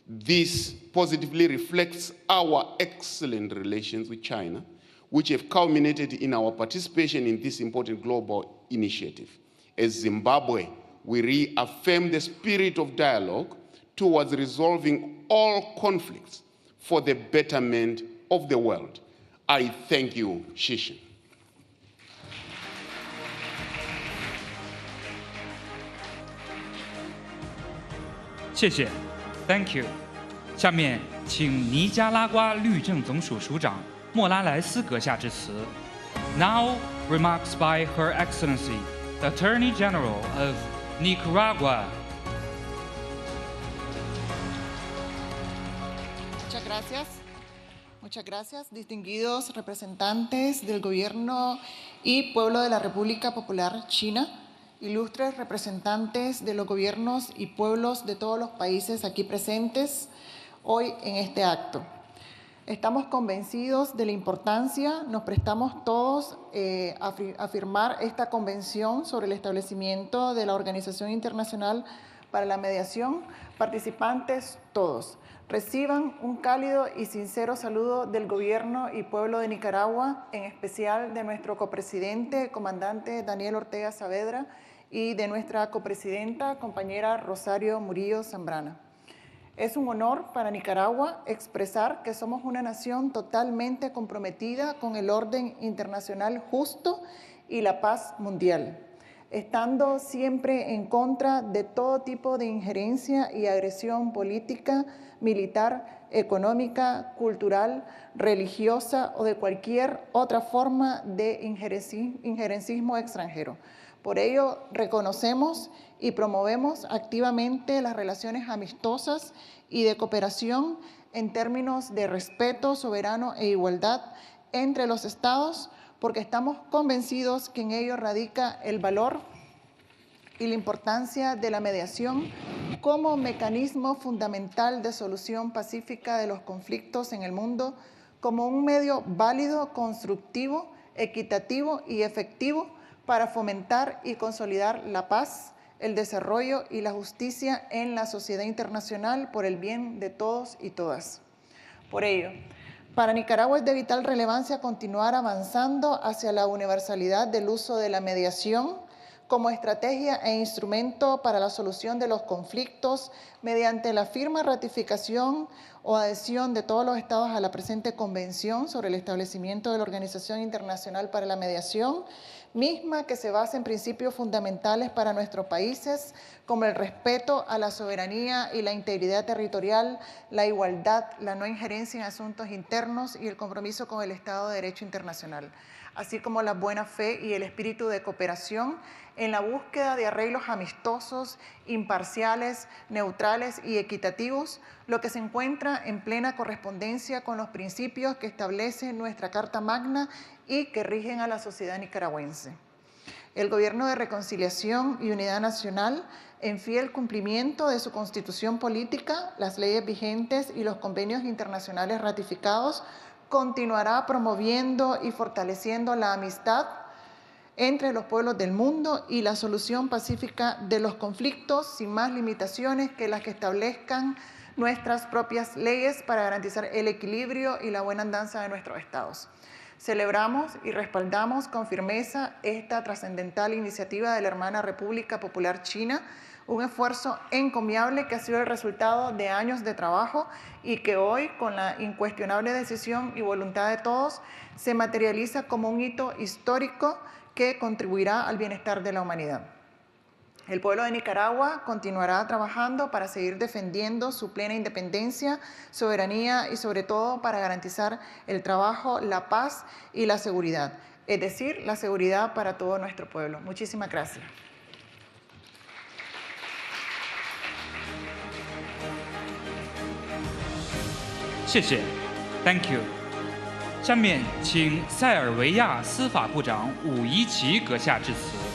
This positively reflects our excellent relations with China, which have culminated in our participation in this important global initiative. As Zimbabwe, we reaffirm the spirit of dialogue towards resolving all conflicts for the betterment of the world. I thank you, Shishin. 谢谢 ，Thank you。下面请尼加拉瓜律政总署署长莫拉莱斯阁下致辞。Now remarks by Her Excellency, the Attorney General of Nicaragua. Muchas gracias, distinguidos representantes del Gobierno y Pueblo de la República Popular China, ilustres representantes de los gobiernos y pueblos de todos los países aquí presentes hoy en este acto. Estamos convencidos de la importancia, nos prestamos todos a firmar esta convención sobre el establecimiento de la Organización Internacional para la Mediación. Participantes todos, reciban un cálido y sincero saludo del Gobierno y Pueblo de Nicaragua, en especial de nuestro copresidente, comandante Daniel Ortega Saavedra, y de nuestra copresidenta, compañera Rosario Murillo Zambrana. Es un honor para Nicaragua expresar que somos una nación totalmente comprometida con el orden internacional justo y la paz mundial, estando siempre en contra de todo tipo de injerencia y agresión política, militar, económica, cultural, religiosa o de cualquier otra forma de injerencismo extranjero. Por ello, reconocemos y promovemos activamente las relaciones amistosas y de cooperación en términos de respeto soberano e igualdad entre los estados, porque estamos convencidos que en ello radica el valor y la importancia de la mediación como mecanismo fundamental de solución pacífica de los conflictos en el mundo, como un medio válido, constructivo, equitativo y efectivo para fomentar y consolidar la paz, el desarrollo y la justicia en la sociedad internacional por el bien de todos y todas. Por ello, para Nicaragua es de vital relevancia continuar avanzando hacia la universalidad del uso de la mediación como estrategia e instrumento para la solución de los conflictos mediante la firma, ratificación o adhesión de todos los estados a la presente Convención sobre el establecimiento de la Organización Internacional para la Mediación, misma que se basa en principios fundamentales para nuestros países, como el respeto a la soberanía y la integridad territorial, la igualdad, la no injerencia en asuntos internos y el compromiso con el Estado de Derecho internacional, así como la buena fe y el espíritu de cooperación en la búsqueda de arreglos amistosos, imparciales, neutrales y equitativos, lo que se encuentra en plena correspondencia con los principios que establece nuestra Carta Magna y que rigen a la sociedad nicaragüense. El Gobierno de Reconciliación y Unidad Nacional, en fiel cumplimiento de su Constitución política, las leyes vigentes y los convenios internacionales ratificados, continuará promoviendo y fortaleciendo la amistad entre los pueblos del mundo y la solución pacífica de los conflictos sin más limitaciones que las que establezcan nuestras propias leyes para garantizar el equilibrio y la buena andanza de nuestros estados. Celebramos y respaldamos con firmeza esta trascendental iniciativa de la hermana República Popular China, un esfuerzo encomiable que ha sido el resultado de años de trabajo y que hoy, con la incuestionable decisión y voluntad de todos, se materializa como un hito histórico que contribuirá al bienestar de la humanidad. El pueblo de Nicaragua continuará trabajando para seguir defendiendo su plena independencia, soberanía y sobre todo para garantizar el trabajo, la paz y la seguridad, es decir, la seguridad para todo nuestro pueblo. Muchísimas gracias. 谢谢 ，Thank you。下面请塞尔维亚司法部长武伊奇阁下致辞。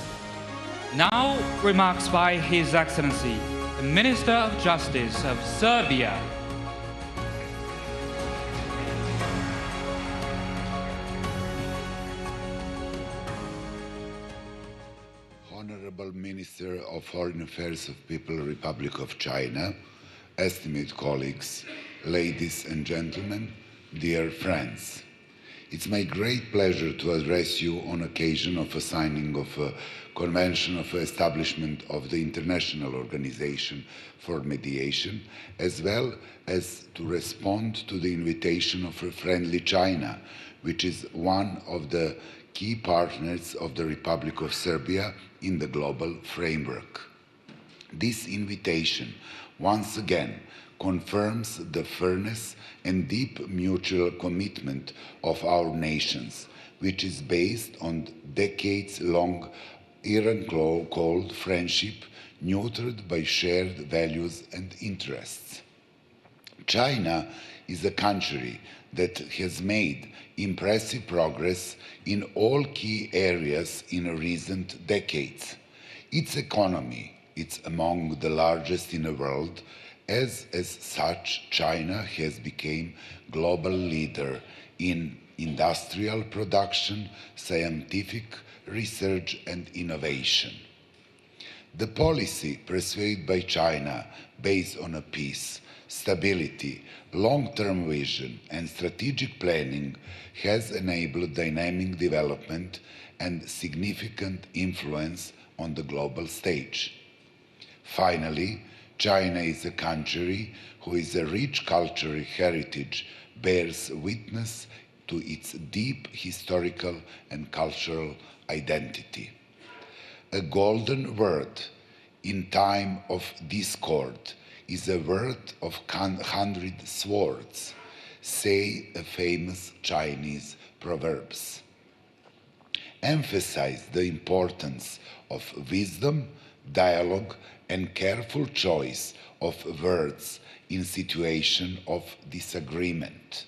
Now remarks by His Excellency, the Minister of Justice of Serbia. Honorable Minister of Foreign Affairs of People's Republic of China, esteemed colleagues, ladies and gentlemen, dear friends. It's my great pleasure to address you on occasion of a signing of a Convention of Establishment of the International Organization for Mediation, as well as to respond to the invitation of a friendly China, which is one of the key partners of the Republic of Serbia in the global framework. This invitation, once again, confirms the fairness and deep mutual commitment of our nations, which is based on decades-long Iran-cold friendship nurtured by shared values and interests. China is a country that has made impressive progress in all key areas in recent decades. Its economy is among the largest in the world. As such, China has become global leader in industrial production, scientific research and innovation. The policy pursued by China, based on a peace, stability, long-term vision and strategic planning, has enabled dynamic development and significant influence on the global stage. Finally, China is a country whose rich cultural heritage bears witness to its deep historical and cultural identity. A golden word in time of discord is a word of 100 swords, say a famous Chinese proverbs. Emphasize the importance of wisdom, dialogue, and careful choice of words in situation of disagreement.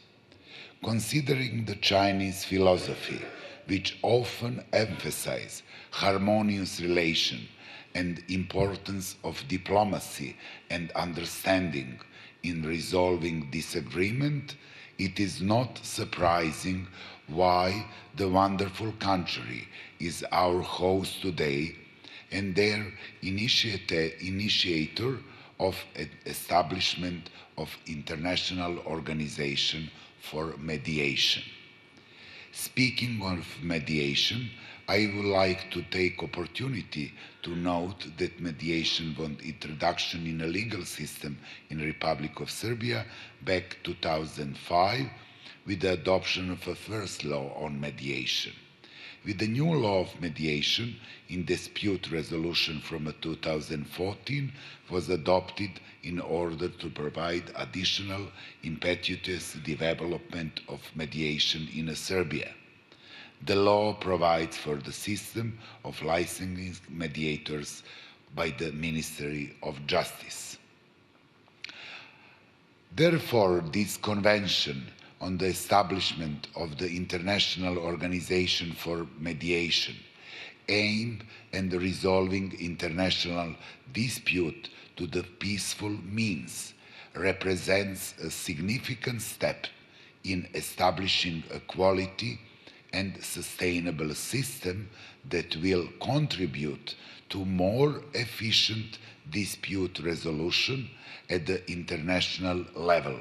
Considering the Chinese philosophy, which often emphasize harmonious relation and importance of diplomacy and understanding in resolving disagreement, it is not surprising why the wonderful country is our host today and their initiator of an establishment of International Organization for Mediation. Speaking of mediation, I would like to take opportunity to note that mediation won introduction in a legal system in the Republic of Serbia back 2005 with the adoption of a first law on mediation. With the new law of mediation in dispute resolution from 2014 was adopted in order to provide additional impetuous development of mediation in Serbia. The law provides for the system of licensing mediators by the Ministry of Justice. Therefore, this convention on the establishment of the International Organization for Mediation, aimed at resolving international dispute to the peaceful means, represents a significant step in establishing a quality and sustainable system that will contribute to more efficient dispute resolution at the international level.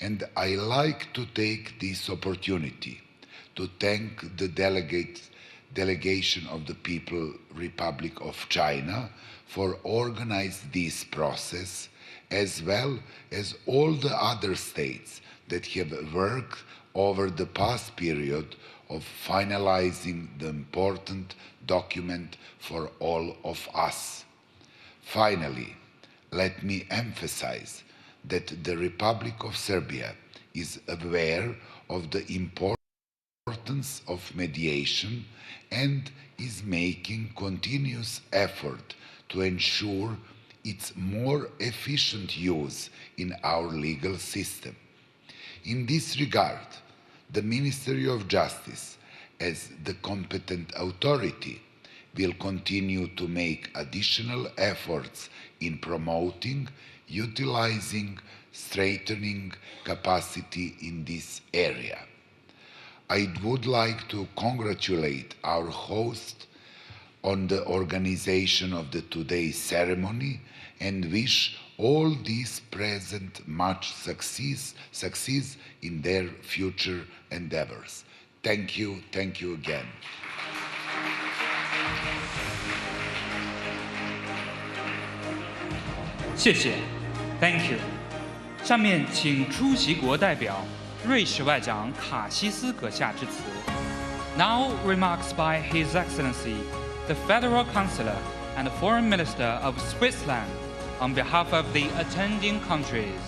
And I like to take this opportunity to thank the delegation of the People's Republic of China for organizing this process, as well as all the other states that have worked over the past period of finalizing the important document for all of us. Finally, let me emphasize that the Republic of Serbia is aware of the importance of mediation and is making continuous effort to ensure its more efficient use in our legal system. In this regard, the Ministry of Justice, as the competent authority, will continue to make additional efforts in promoting, utilizing, strengthening capacity in this area. I would like to congratulate our host on the organization of today's ceremony and wish all these present much success in their future endeavors. Thank you again. 谢谢 ，Thank you。下面请出席国代表瑞士外长卡西斯阁下致辞。Now remarks by His Excellency, the Federal Chancellor and Foreign Minister of Switzerland, on behalf of the attending countries.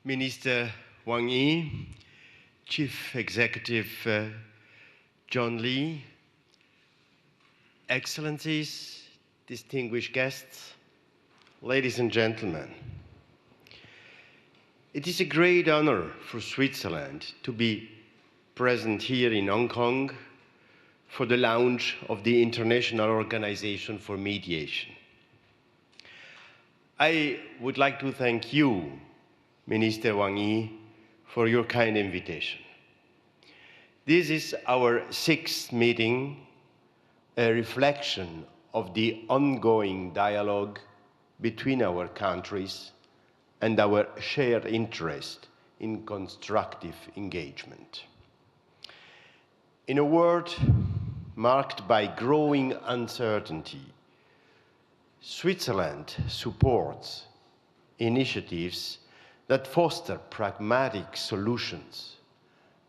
Minister Wang Yi, Chief Executive John Lee, Excellencies, distinguished guests, ladies and gentlemen. It is a great honor for Switzerland to be present here in Hong Kong for the launch of the International Organization for Mediation. I would like to thank you, Minister Wang Yi, for your kind invitation. This is our 6th meeting, a reflection of the ongoing dialogue between our countries and our shared interest in constructive engagement. In a world marked by growing uncertainty, Switzerland supports initiatives that foster pragmatic solutions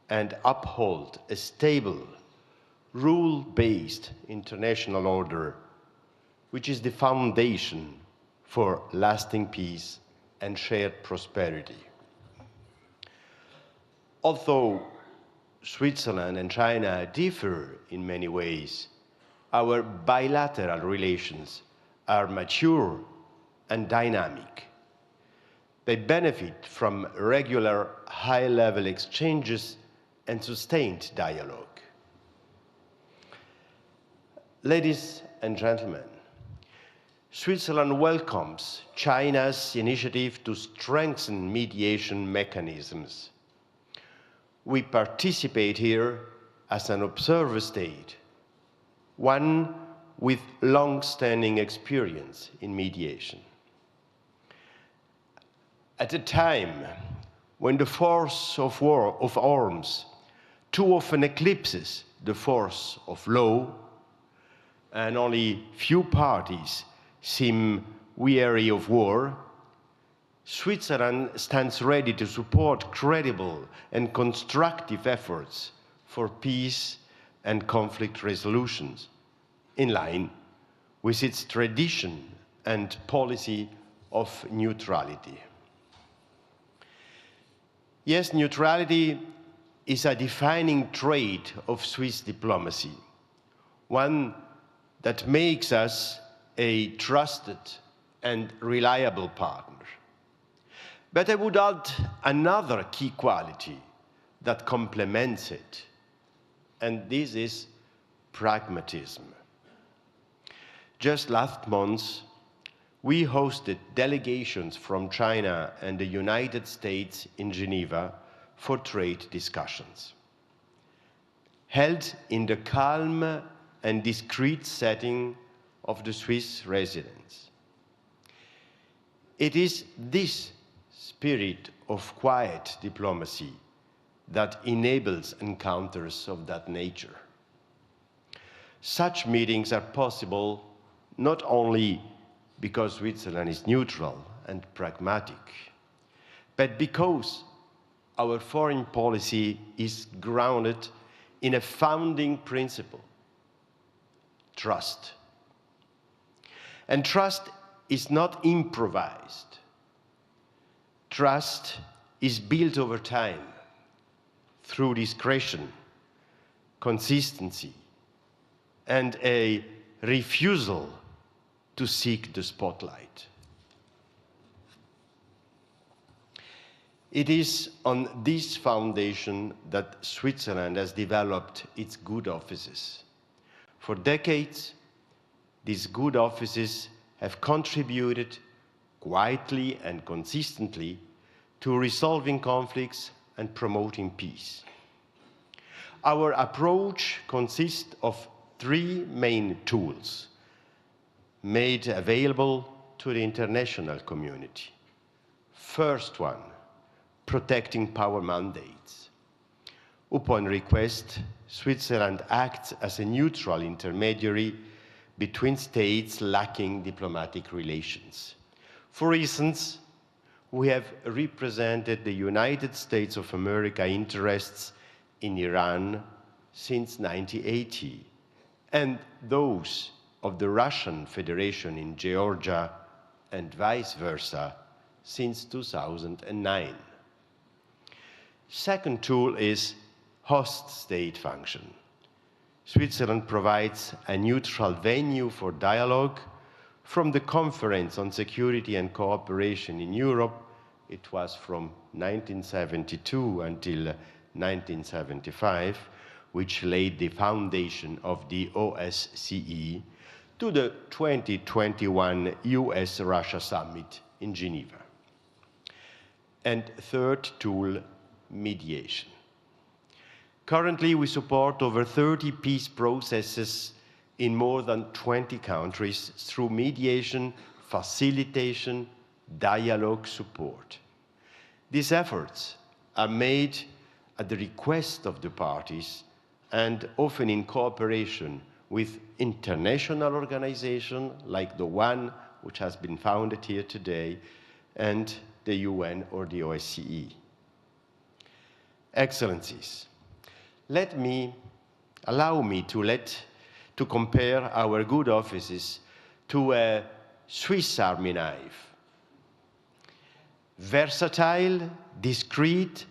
and uphold a stable, rule-based international order, which is the foundation for lasting peace and shared prosperity. Although Switzerland and China differ in many ways, our bilateral relations are mature and dynamic. They benefit from regular high-level exchanges and sustained dialogue. Ladies and gentlemen, Switzerland welcomes China's initiative to strengthen mediation mechanisms. We participate here as an observer state, one with long-standing experience in mediation. At a time when the force of arms too often eclipses the force of law, and only few parties seem weary of war, Switzerland stands ready to support credible and constructive efforts for peace and conflict resolutions, in line with its tradition and policy of neutrality. Yes, neutrality is a defining trait of Swiss diplomacy, one that makes us a trusted and reliable partner. But I would add another key quality that complements it. And this is pragmatism. Just last month, we hosted delegations from China and the United States in Geneva for trade discussions, held in the calm and discreet setting of the Swiss residence. It is this spirit of quiet diplomacy that enables encounters of that nature. Such meetings are possible not only because Switzerland is neutral and pragmatic, but because our foreign policy is grounded in a founding principle: trust. And trust is not improvised. Trust is built over time through discretion, consistency, and a refusal to seek the spotlight. It is on this foundation that Switzerland has developed its good offices. For decades, these good offices have contributed quietly and consistently to resolving conflicts and promoting peace. Our approach consists of three main tools made available to the international community. First one, protecting power mandates. Upon request, Switzerland acts as a neutral intermediary between states lacking diplomatic relations. For instance, we have represented the United States of America interests in Iran since 1980, and those of the Russian Federation in Georgia, and vice versa, since 2009. Second tool is host state function. Switzerland provides a neutral venue for dialogue. From the Conference on Security and Cooperation in Europe, it was from 1972 until 1975, which laid the foundation of the OSCE, to the 2021 US-Russia Summit in Geneva. And third tool, mediation. Currently, we support over 30 peace processes in more than 20 countries through mediation, facilitation, dialogue support. These efforts are made at the request of the parties and often in cooperation with international organizations like the one which has been founded here today and the UN or the OSCE. Excellencies, allow me to compare our good offices to a Swiss Army knife. Versatile, discreet,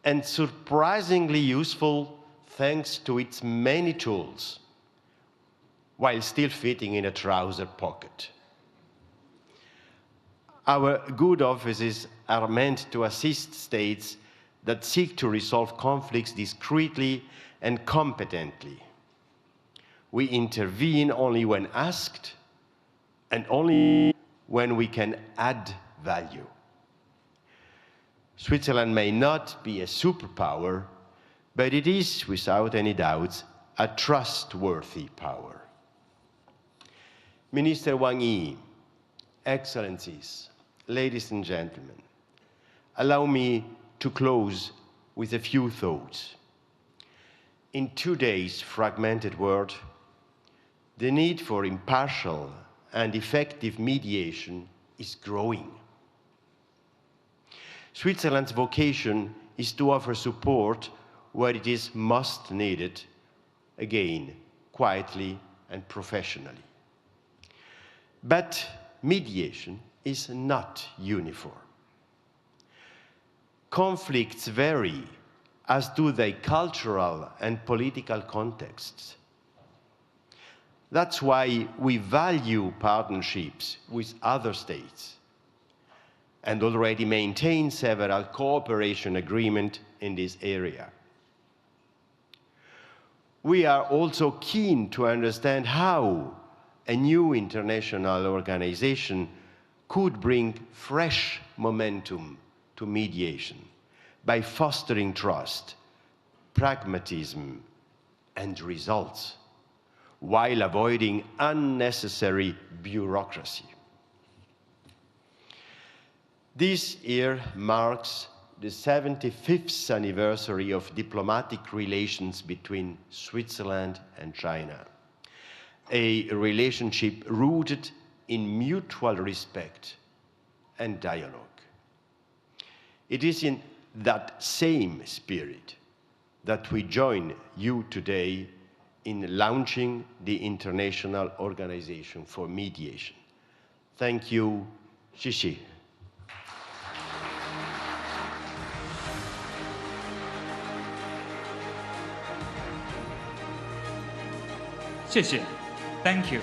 and surprisingly useful thanks to its many tools, while still fitting in a trouser pocket. Our good offices are meant to assist states that seek to resolve conflicts discreetly and competently. We intervene only when asked and only when we can add value. Switzerland may not be a superpower, but it is, without any doubt, a trustworthy power. Minister Wang Yi, Excellencies, ladies and gentlemen, allow me to close with a few thoughts. In today's fragmented world, the need for impartial and effective mediation is growing. Switzerland's vocation is to offer support where it is most needed, again, quietly and professionally. But mediation is not uniform. Conflicts vary, as do their cultural and political contexts. That's why we value partnerships with other states and already maintain several cooperation agreements in this area. We are also keen to understand how a new international organization could bring fresh momentum to mediation by fostering trust, pragmatism, and results, while avoiding unnecessary bureaucracy. This year marks the 75th anniversary of diplomatic relations between Switzerland and China, a relationship rooted in mutual respect and dialogue. It is in that same spirit that we join you today in launching the International Organization for Mediation. Thank you, 谢谢。谢谢 ，Thank you。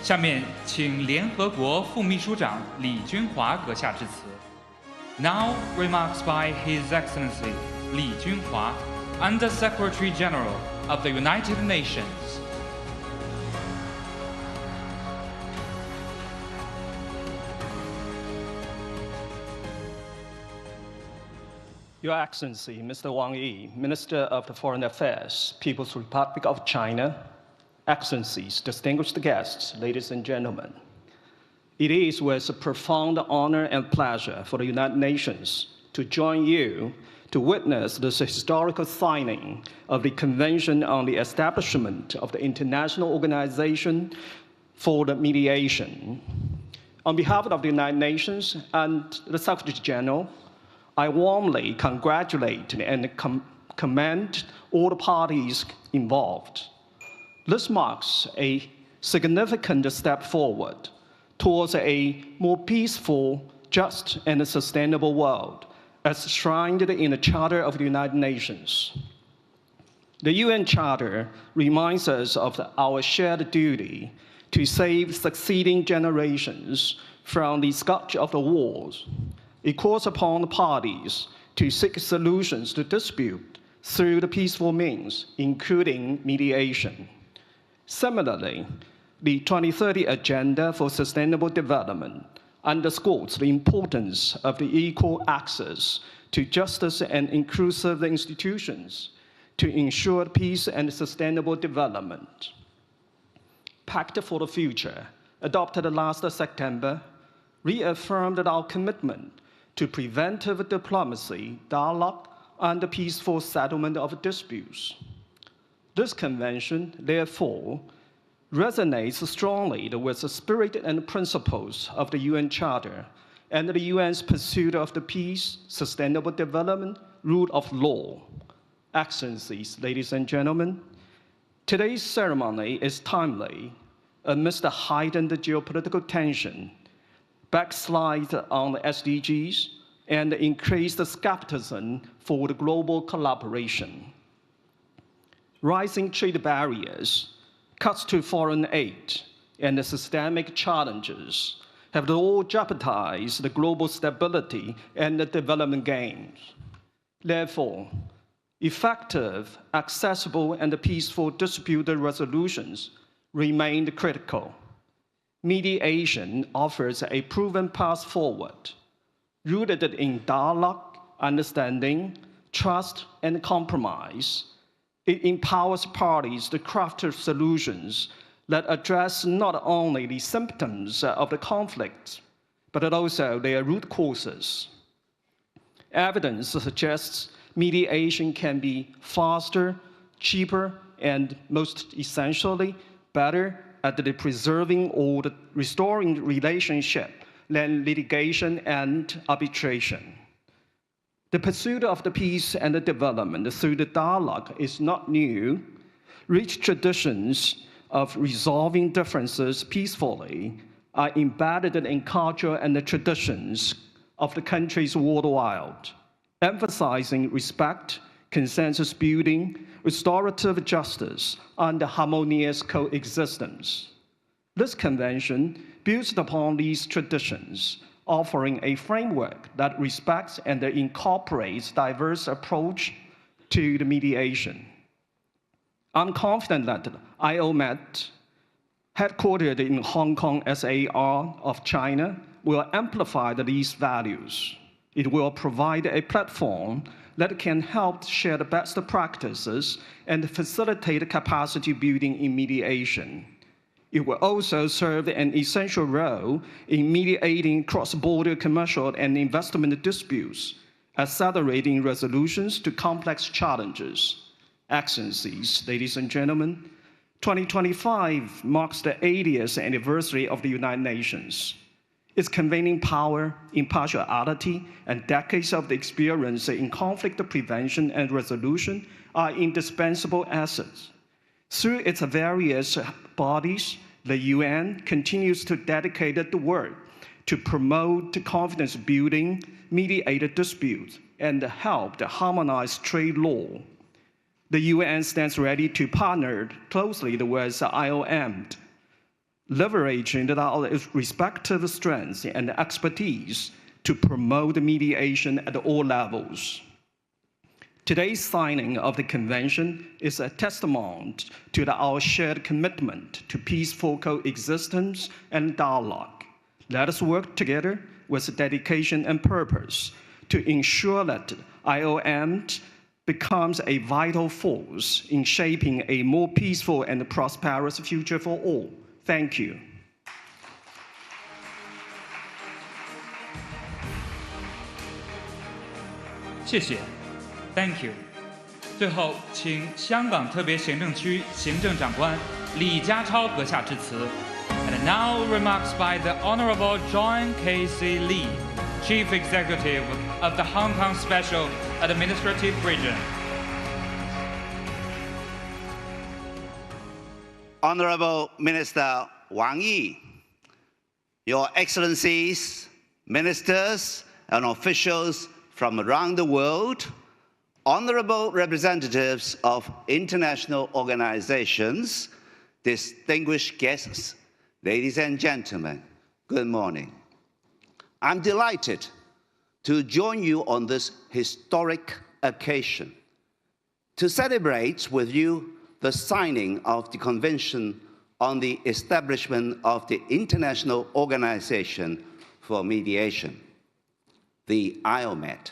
下面请联合国副秘书长李军华阁下致辞。Now remarks by His Excellency 李军华 Under-Secretary General of the United Nations. Your Excellency, Mr. Wang Yi, Minister of the Foreign Affairs, People's Republic of China, Excellencies, distinguished guests, ladies and gentlemen. It is with a profound honor and pleasure for the United Nations to join you to witness this historical signing of the Convention on the Establishment of the International Organization for the Mediation. On behalf of the United Nations and the Secretary General, I warmly congratulate and commend all the parties involved. This marks a significant step forward towards a more peaceful, just, and sustainable world, as enshrined in the Charter of the United Nations. The UN Charter reminds us of our shared duty to save succeeding generations from the scourge of the wars. It calls upon the parties to seek solutions to dispute through the peaceful means, including mediation. Similarly, the 2030 Agenda for Sustainable Development underscores the importance of the equal access to justice and inclusive institutions to ensure peace and sustainable development. Pact for the Future, adopted last September, reaffirmed our commitment to preventive diplomacy, dialogue, and the peaceful settlement of disputes. This convention, therefore, resonates strongly with the spirit and principles of the UN Charter and the UN's pursuit of the peace, sustainable development, rule of law. Excellencies, ladies and gentlemen, today's ceremony is timely amidst the heightened geopolitical tension, backslide on the SDGs, and increased skepticism for the global collaboration. Rising trade barriers, cuts to foreign aid, and the systemic challenges have all jeopardized the global stability and the development gains. Therefore, effective, accessible, and peaceful dispute resolutions remain critical. Mediation offers a proven path forward, rooted in dialogue, understanding, trust, and compromise. It empowers parties to craft solutions that address not only the symptoms of the conflict, but also their root causes. Evidence suggests mediation can be faster, cheaper, and most essentially, better at the preserving or the restoring relationship than litigation and arbitration. The pursuit of the peace and the development through the dialogue is not new. Rich traditions of resolving differences peacefully are embedded in culture and the traditions of the countries worldwide, emphasizing respect, consensus building, restorative justice, and harmonious coexistence. This convention builds upon these traditions offering a framework that respects and incorporates diverse approach to the mediation. I'm confident that IOMET, headquartered in Hong Kong SAR of China, will amplify these values. It will provide a platform that can help share the best practices and facilitate capacity building in mediation. It will also serve an essential role in mediating cross-border commercial and investment disputes, accelerating resolutions to complex challenges. Excellencies, ladies and gentlemen, 2025 marks the 80th anniversary of the United Nations. Its convening power, impartiality, and decades of experience in conflict prevention and resolution are indispensable assets. Through its various bodies, the UN continues to dedicate the work to promote confidence building, mediate disputes, and help to harmonize trade law. The UN stands ready to partner closely with IOM, leveraging our respective strengths and expertise to promote mediation at all levels. Today's signing of the convention is a testament to our shared commitment to peaceful coexistence and dialogue. Let us work together with dedication and purpose to ensure that IOM becomes a vital force in shaping a more peaceful and prosperous future for all. Thank you. 谢谢 ，Thank you。最后，请香港特别行政区行政长官李家超阁下致辞。And now remarks by the Honorable John K.C. Lee, Chief Executive of the Hong Kong Special Administrative Region. Honorable Minister Wang Yi, Your Excellencies, ministers and officials from around the world, honorable representatives of international organizations, distinguished guests, ladies and gentlemen, good morning. I'm delighted to join you on this historic occasion to celebrate with you the signing of the Convention on the Establishment of the International Organization for Mediation, the IOMET.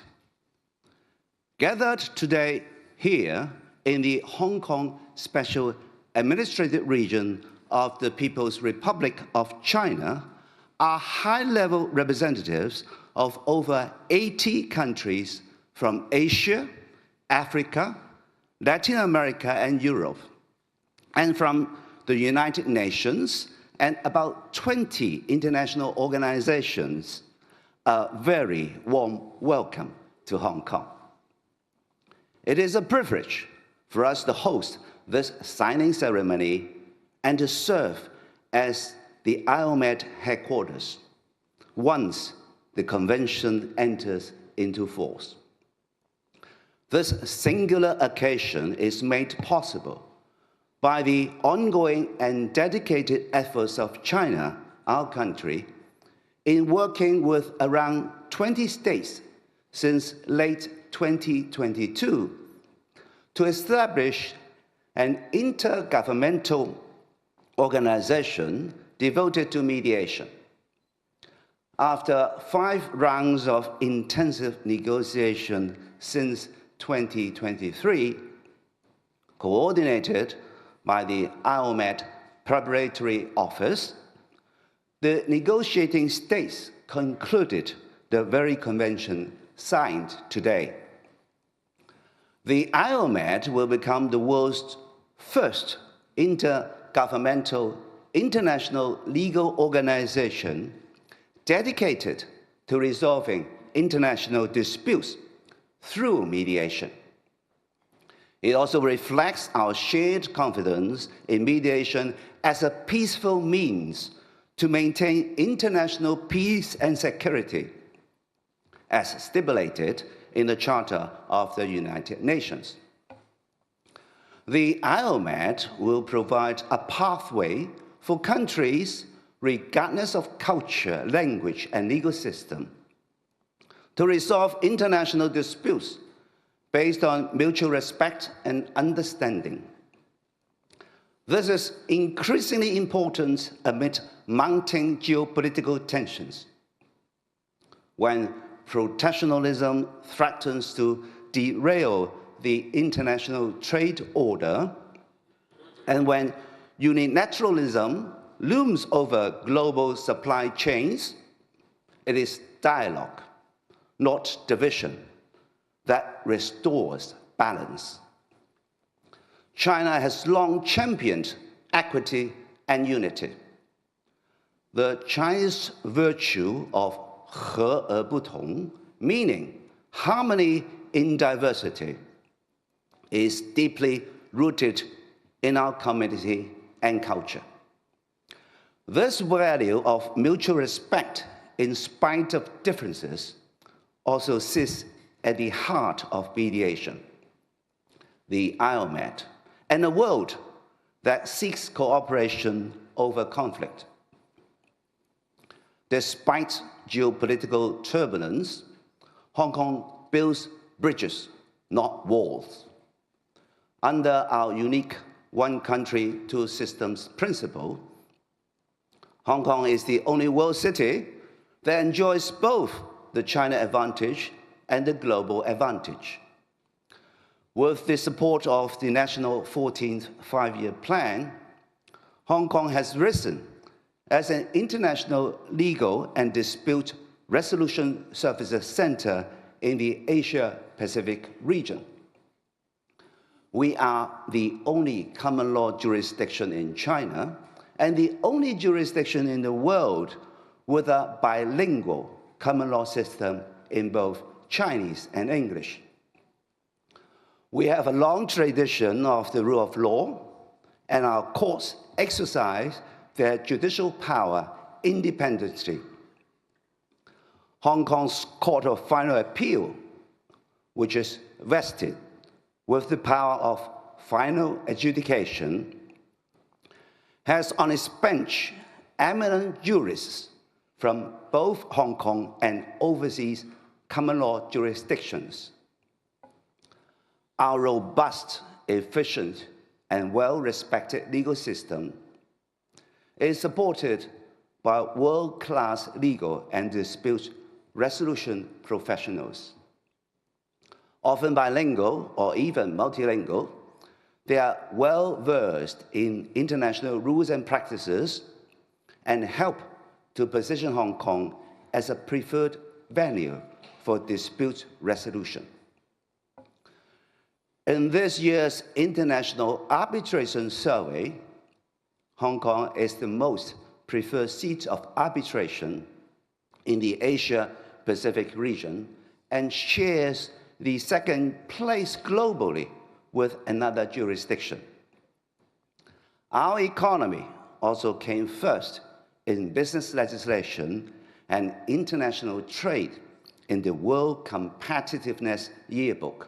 Gathered today here in the Hong Kong Special Administrative Region of the People's Republic of China are high-level representatives of over 80 countries from Asia, Africa, Latin America, and Europe, and from the United Nations and about 20 international organizations. A very warm welcome to Hong Kong. It is a privilege for us to host this signing ceremony and to serve as the IOMET headquarters once the convention enters into force. This singular occasion is made possible by the ongoing and dedicated efforts of China, our country, in working with around 20 states since late 2022 to establish an intergovernmental organization devoted to mediation. After 5 rounds of intensive negotiation since 2023, coordinated by the IOMET Preparatory Office, the negotiating states concluded the very convention signed today. The IOMET will become the world's first intergovernmental international legal organization dedicated to resolving international disputes through mediation. It also reflects our shared confidence in mediation as a peaceful means to maintain international peace and security, as stipulated in the Charter of the United Nations. The IOMET will provide a pathway for countries regardless of culture, language, and legal system, to resolve international disputes based on mutual respect and understanding. This is increasingly important amid mounting geopolitical tensions. When protectionism threatens to derail the international trade order, and when unilateralism looms over global supply chains, it is dialogue, not division, that restores balance. China has long championed equity and unity. The Chinese virtue of 和而不同, meaning harmony in diversity, is deeply rooted in our community and culture. This value of mutual respect in spite of differences also sits at the heart of mediation, the IOMAT, and a world that seeks cooperation over conflict. Despite geopolitical turbulence, Hong Kong builds bridges, not walls. Under our unique one country, two systems principle, Hong Kong is the only world city that enjoys both the China advantage and the global advantage. With the support of the National 14th Five-Year Plan, Hong Kong has risen as an international legal and dispute resolution services center in the Asia-Pacific region. We are the only common law jurisdiction in China and the only jurisdiction in the world with a bilingual common law system in both Chinese and English. We have a long tradition of the rule of law, and our courts exercise their judicial power independently. Hong Kong's Court of Final Appeal, which is vested with the power of final adjudication, has on its bench eminent jurists from both Hong Kong and overseas common law jurisdictions. Our robust, efficient, and well-respected legal system is supported by world-class legal and dispute resolution professionals. Often bilingual or even multilingual, they are well-versed in international rules and practices and help to position Hong Kong as a preferred venue for dispute resolution. In this year's International Arbitration Survey, Hong Kong is the most preferred seat of arbitration in the Asia-Pacific region and shares the second place globally with another jurisdiction. Our economy also came first in business legislation and international trade in the World Competitiveness Yearbook.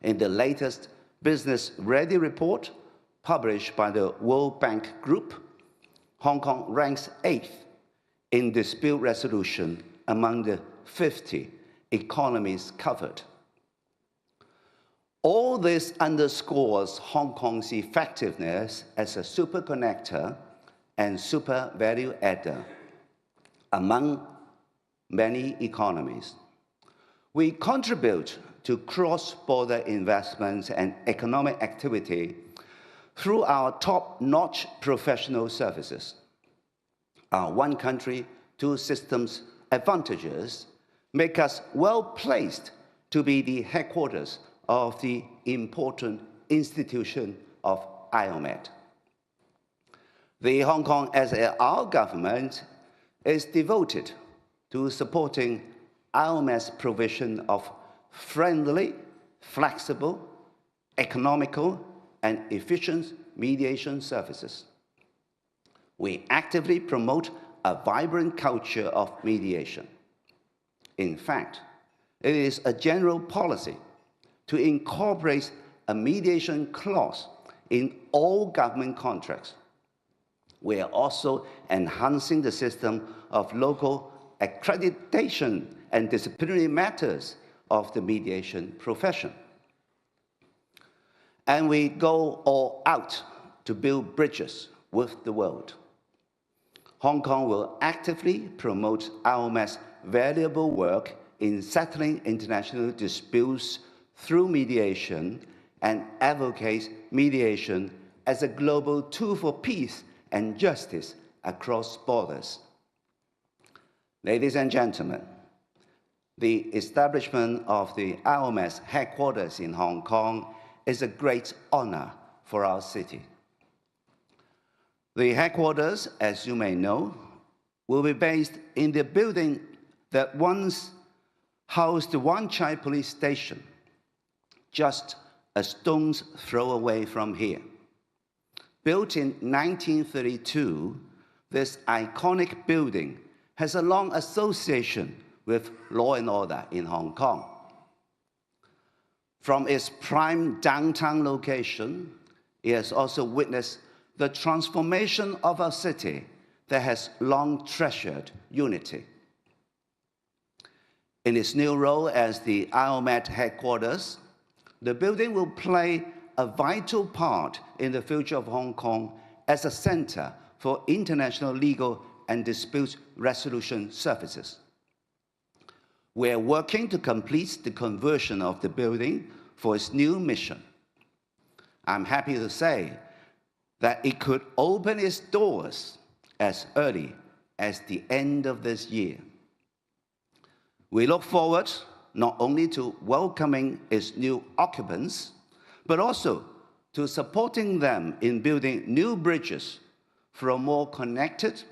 In the latest Business Ready report published by the World Bank Group, Hong Kong ranks 8th in dispute resolution among the 50 economies covered. All this underscores Hong Kong's effectiveness as a super connector and super value adder among many economies. We contribute to cross-border investments and economic activity through our top-notch professional services. Our one country, two systems advantages make us well-placed to be the headquarters of the important institution of IOMAT. The Hong Kong SAR government is devoted to supporting IOMAT's provision of friendly, flexible, economical, and efficient mediation services. We actively promote a vibrant culture of mediation. In fact, it is a general policy to incorporate a mediation clause in all government contracts. We are also enhancing the system of local accreditation and disciplinary matters of the mediation profession. And we go all out to build bridges with the world. Hong Kong will actively promote IOMA's valuable work in settling international disputes through mediation and advocate mediation as a global tool for peace and justice across borders. Ladies and gentlemen, the establishment of the IOMA's headquarters in Hong Kong is a great honor for our city. The headquarters, as you may know, will be based in the building that once housed the Wan Chai police station, just a stone's throw away from here. Built in 1932, this iconic building has a long association with law and order in Hong Kong. From its prime downtown location, it has also witnessed the transformation of a city that has long treasured unity. In its new role as the IOMAT headquarters, the building will play a vital part in the future of Hong Kong as a center for international legal and dispute resolution services. We are working to complete the conversion of the building for its new mission. I'm happy to say that it could open its doors as early as the end of this year. We look forward not only to welcoming its new occupants, but also to supporting them in building new bridges for a more connected,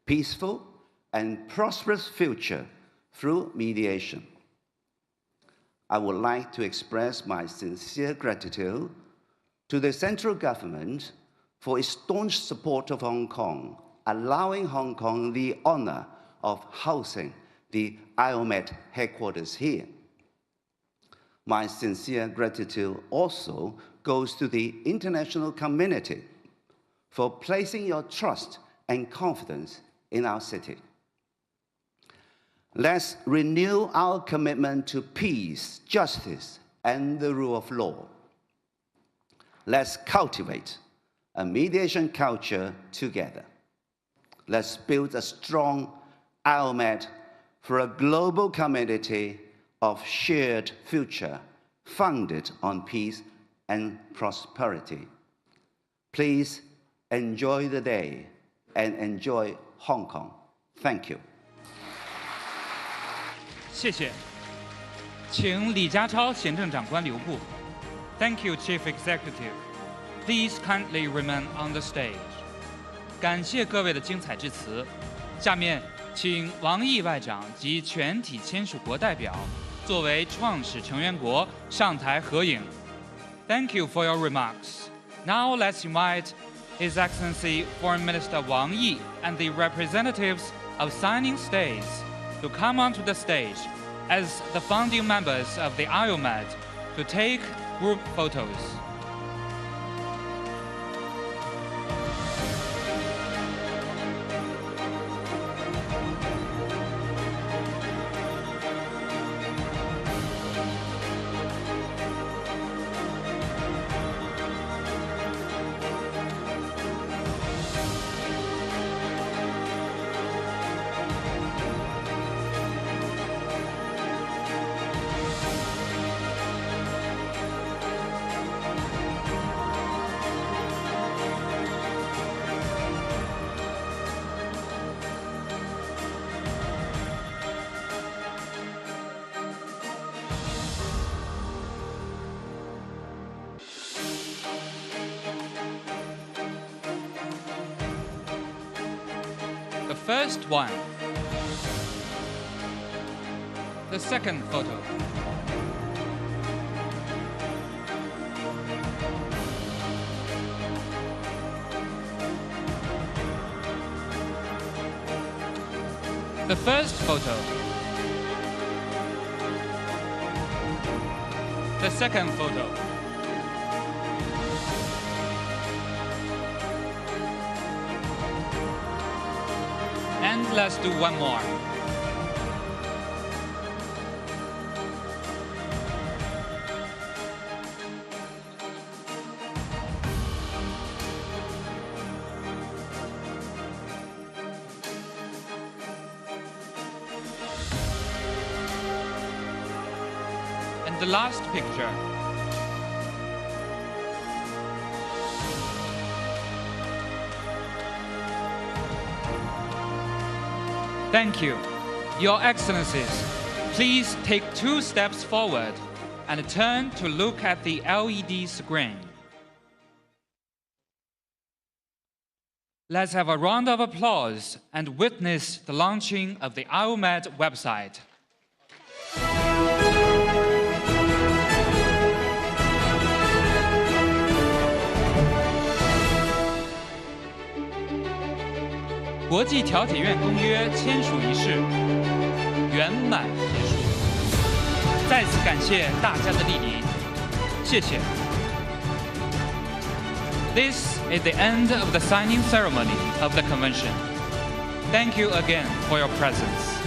peaceful, and prosperous future through mediation. I would like to express my sincere gratitude to the central government for its staunch support of Hong Kong, allowing Hong Kong the honor of housing the IOMAT headquarters here. My sincere gratitude also goes to the international community for placing your trust and confidence in our city. Let's renew our commitment to peace, justice, and the rule of law. Let's cultivate a mediation culture together. Let's build a strong IOMAT for a global community of shared future founded on peace and prosperity. Please enjoy the day and enjoy Hong Kong. Thank you. 谢谢，请李家超行政长官留步。Thank you, Chief Executive. Please kindly remain on the stage. 感谢各位的精彩致辞。下面，请王毅外长及全体签署国代表作为创始成员国上台合影。Thank you for your remarks. Now let's invite His Excellency Foreign Minister Wang Yi and the representatives of signing states to come onto the stage as the founding members of the IOMAT to take group photos. The first one. The second photo. The first photo. The second photo. let's do one more. And the last picture. Thank you. Your Excellencies, please take 2 steps forward and turn to look at the LED screen. Let's have a round of applause and witness the launching of the IOMED website.《国际调解院公约》签署仪式圆满结束，再次感谢大家的莅临，谢谢。This is the end of the signing ceremony of the convention. Thank you again for your presence.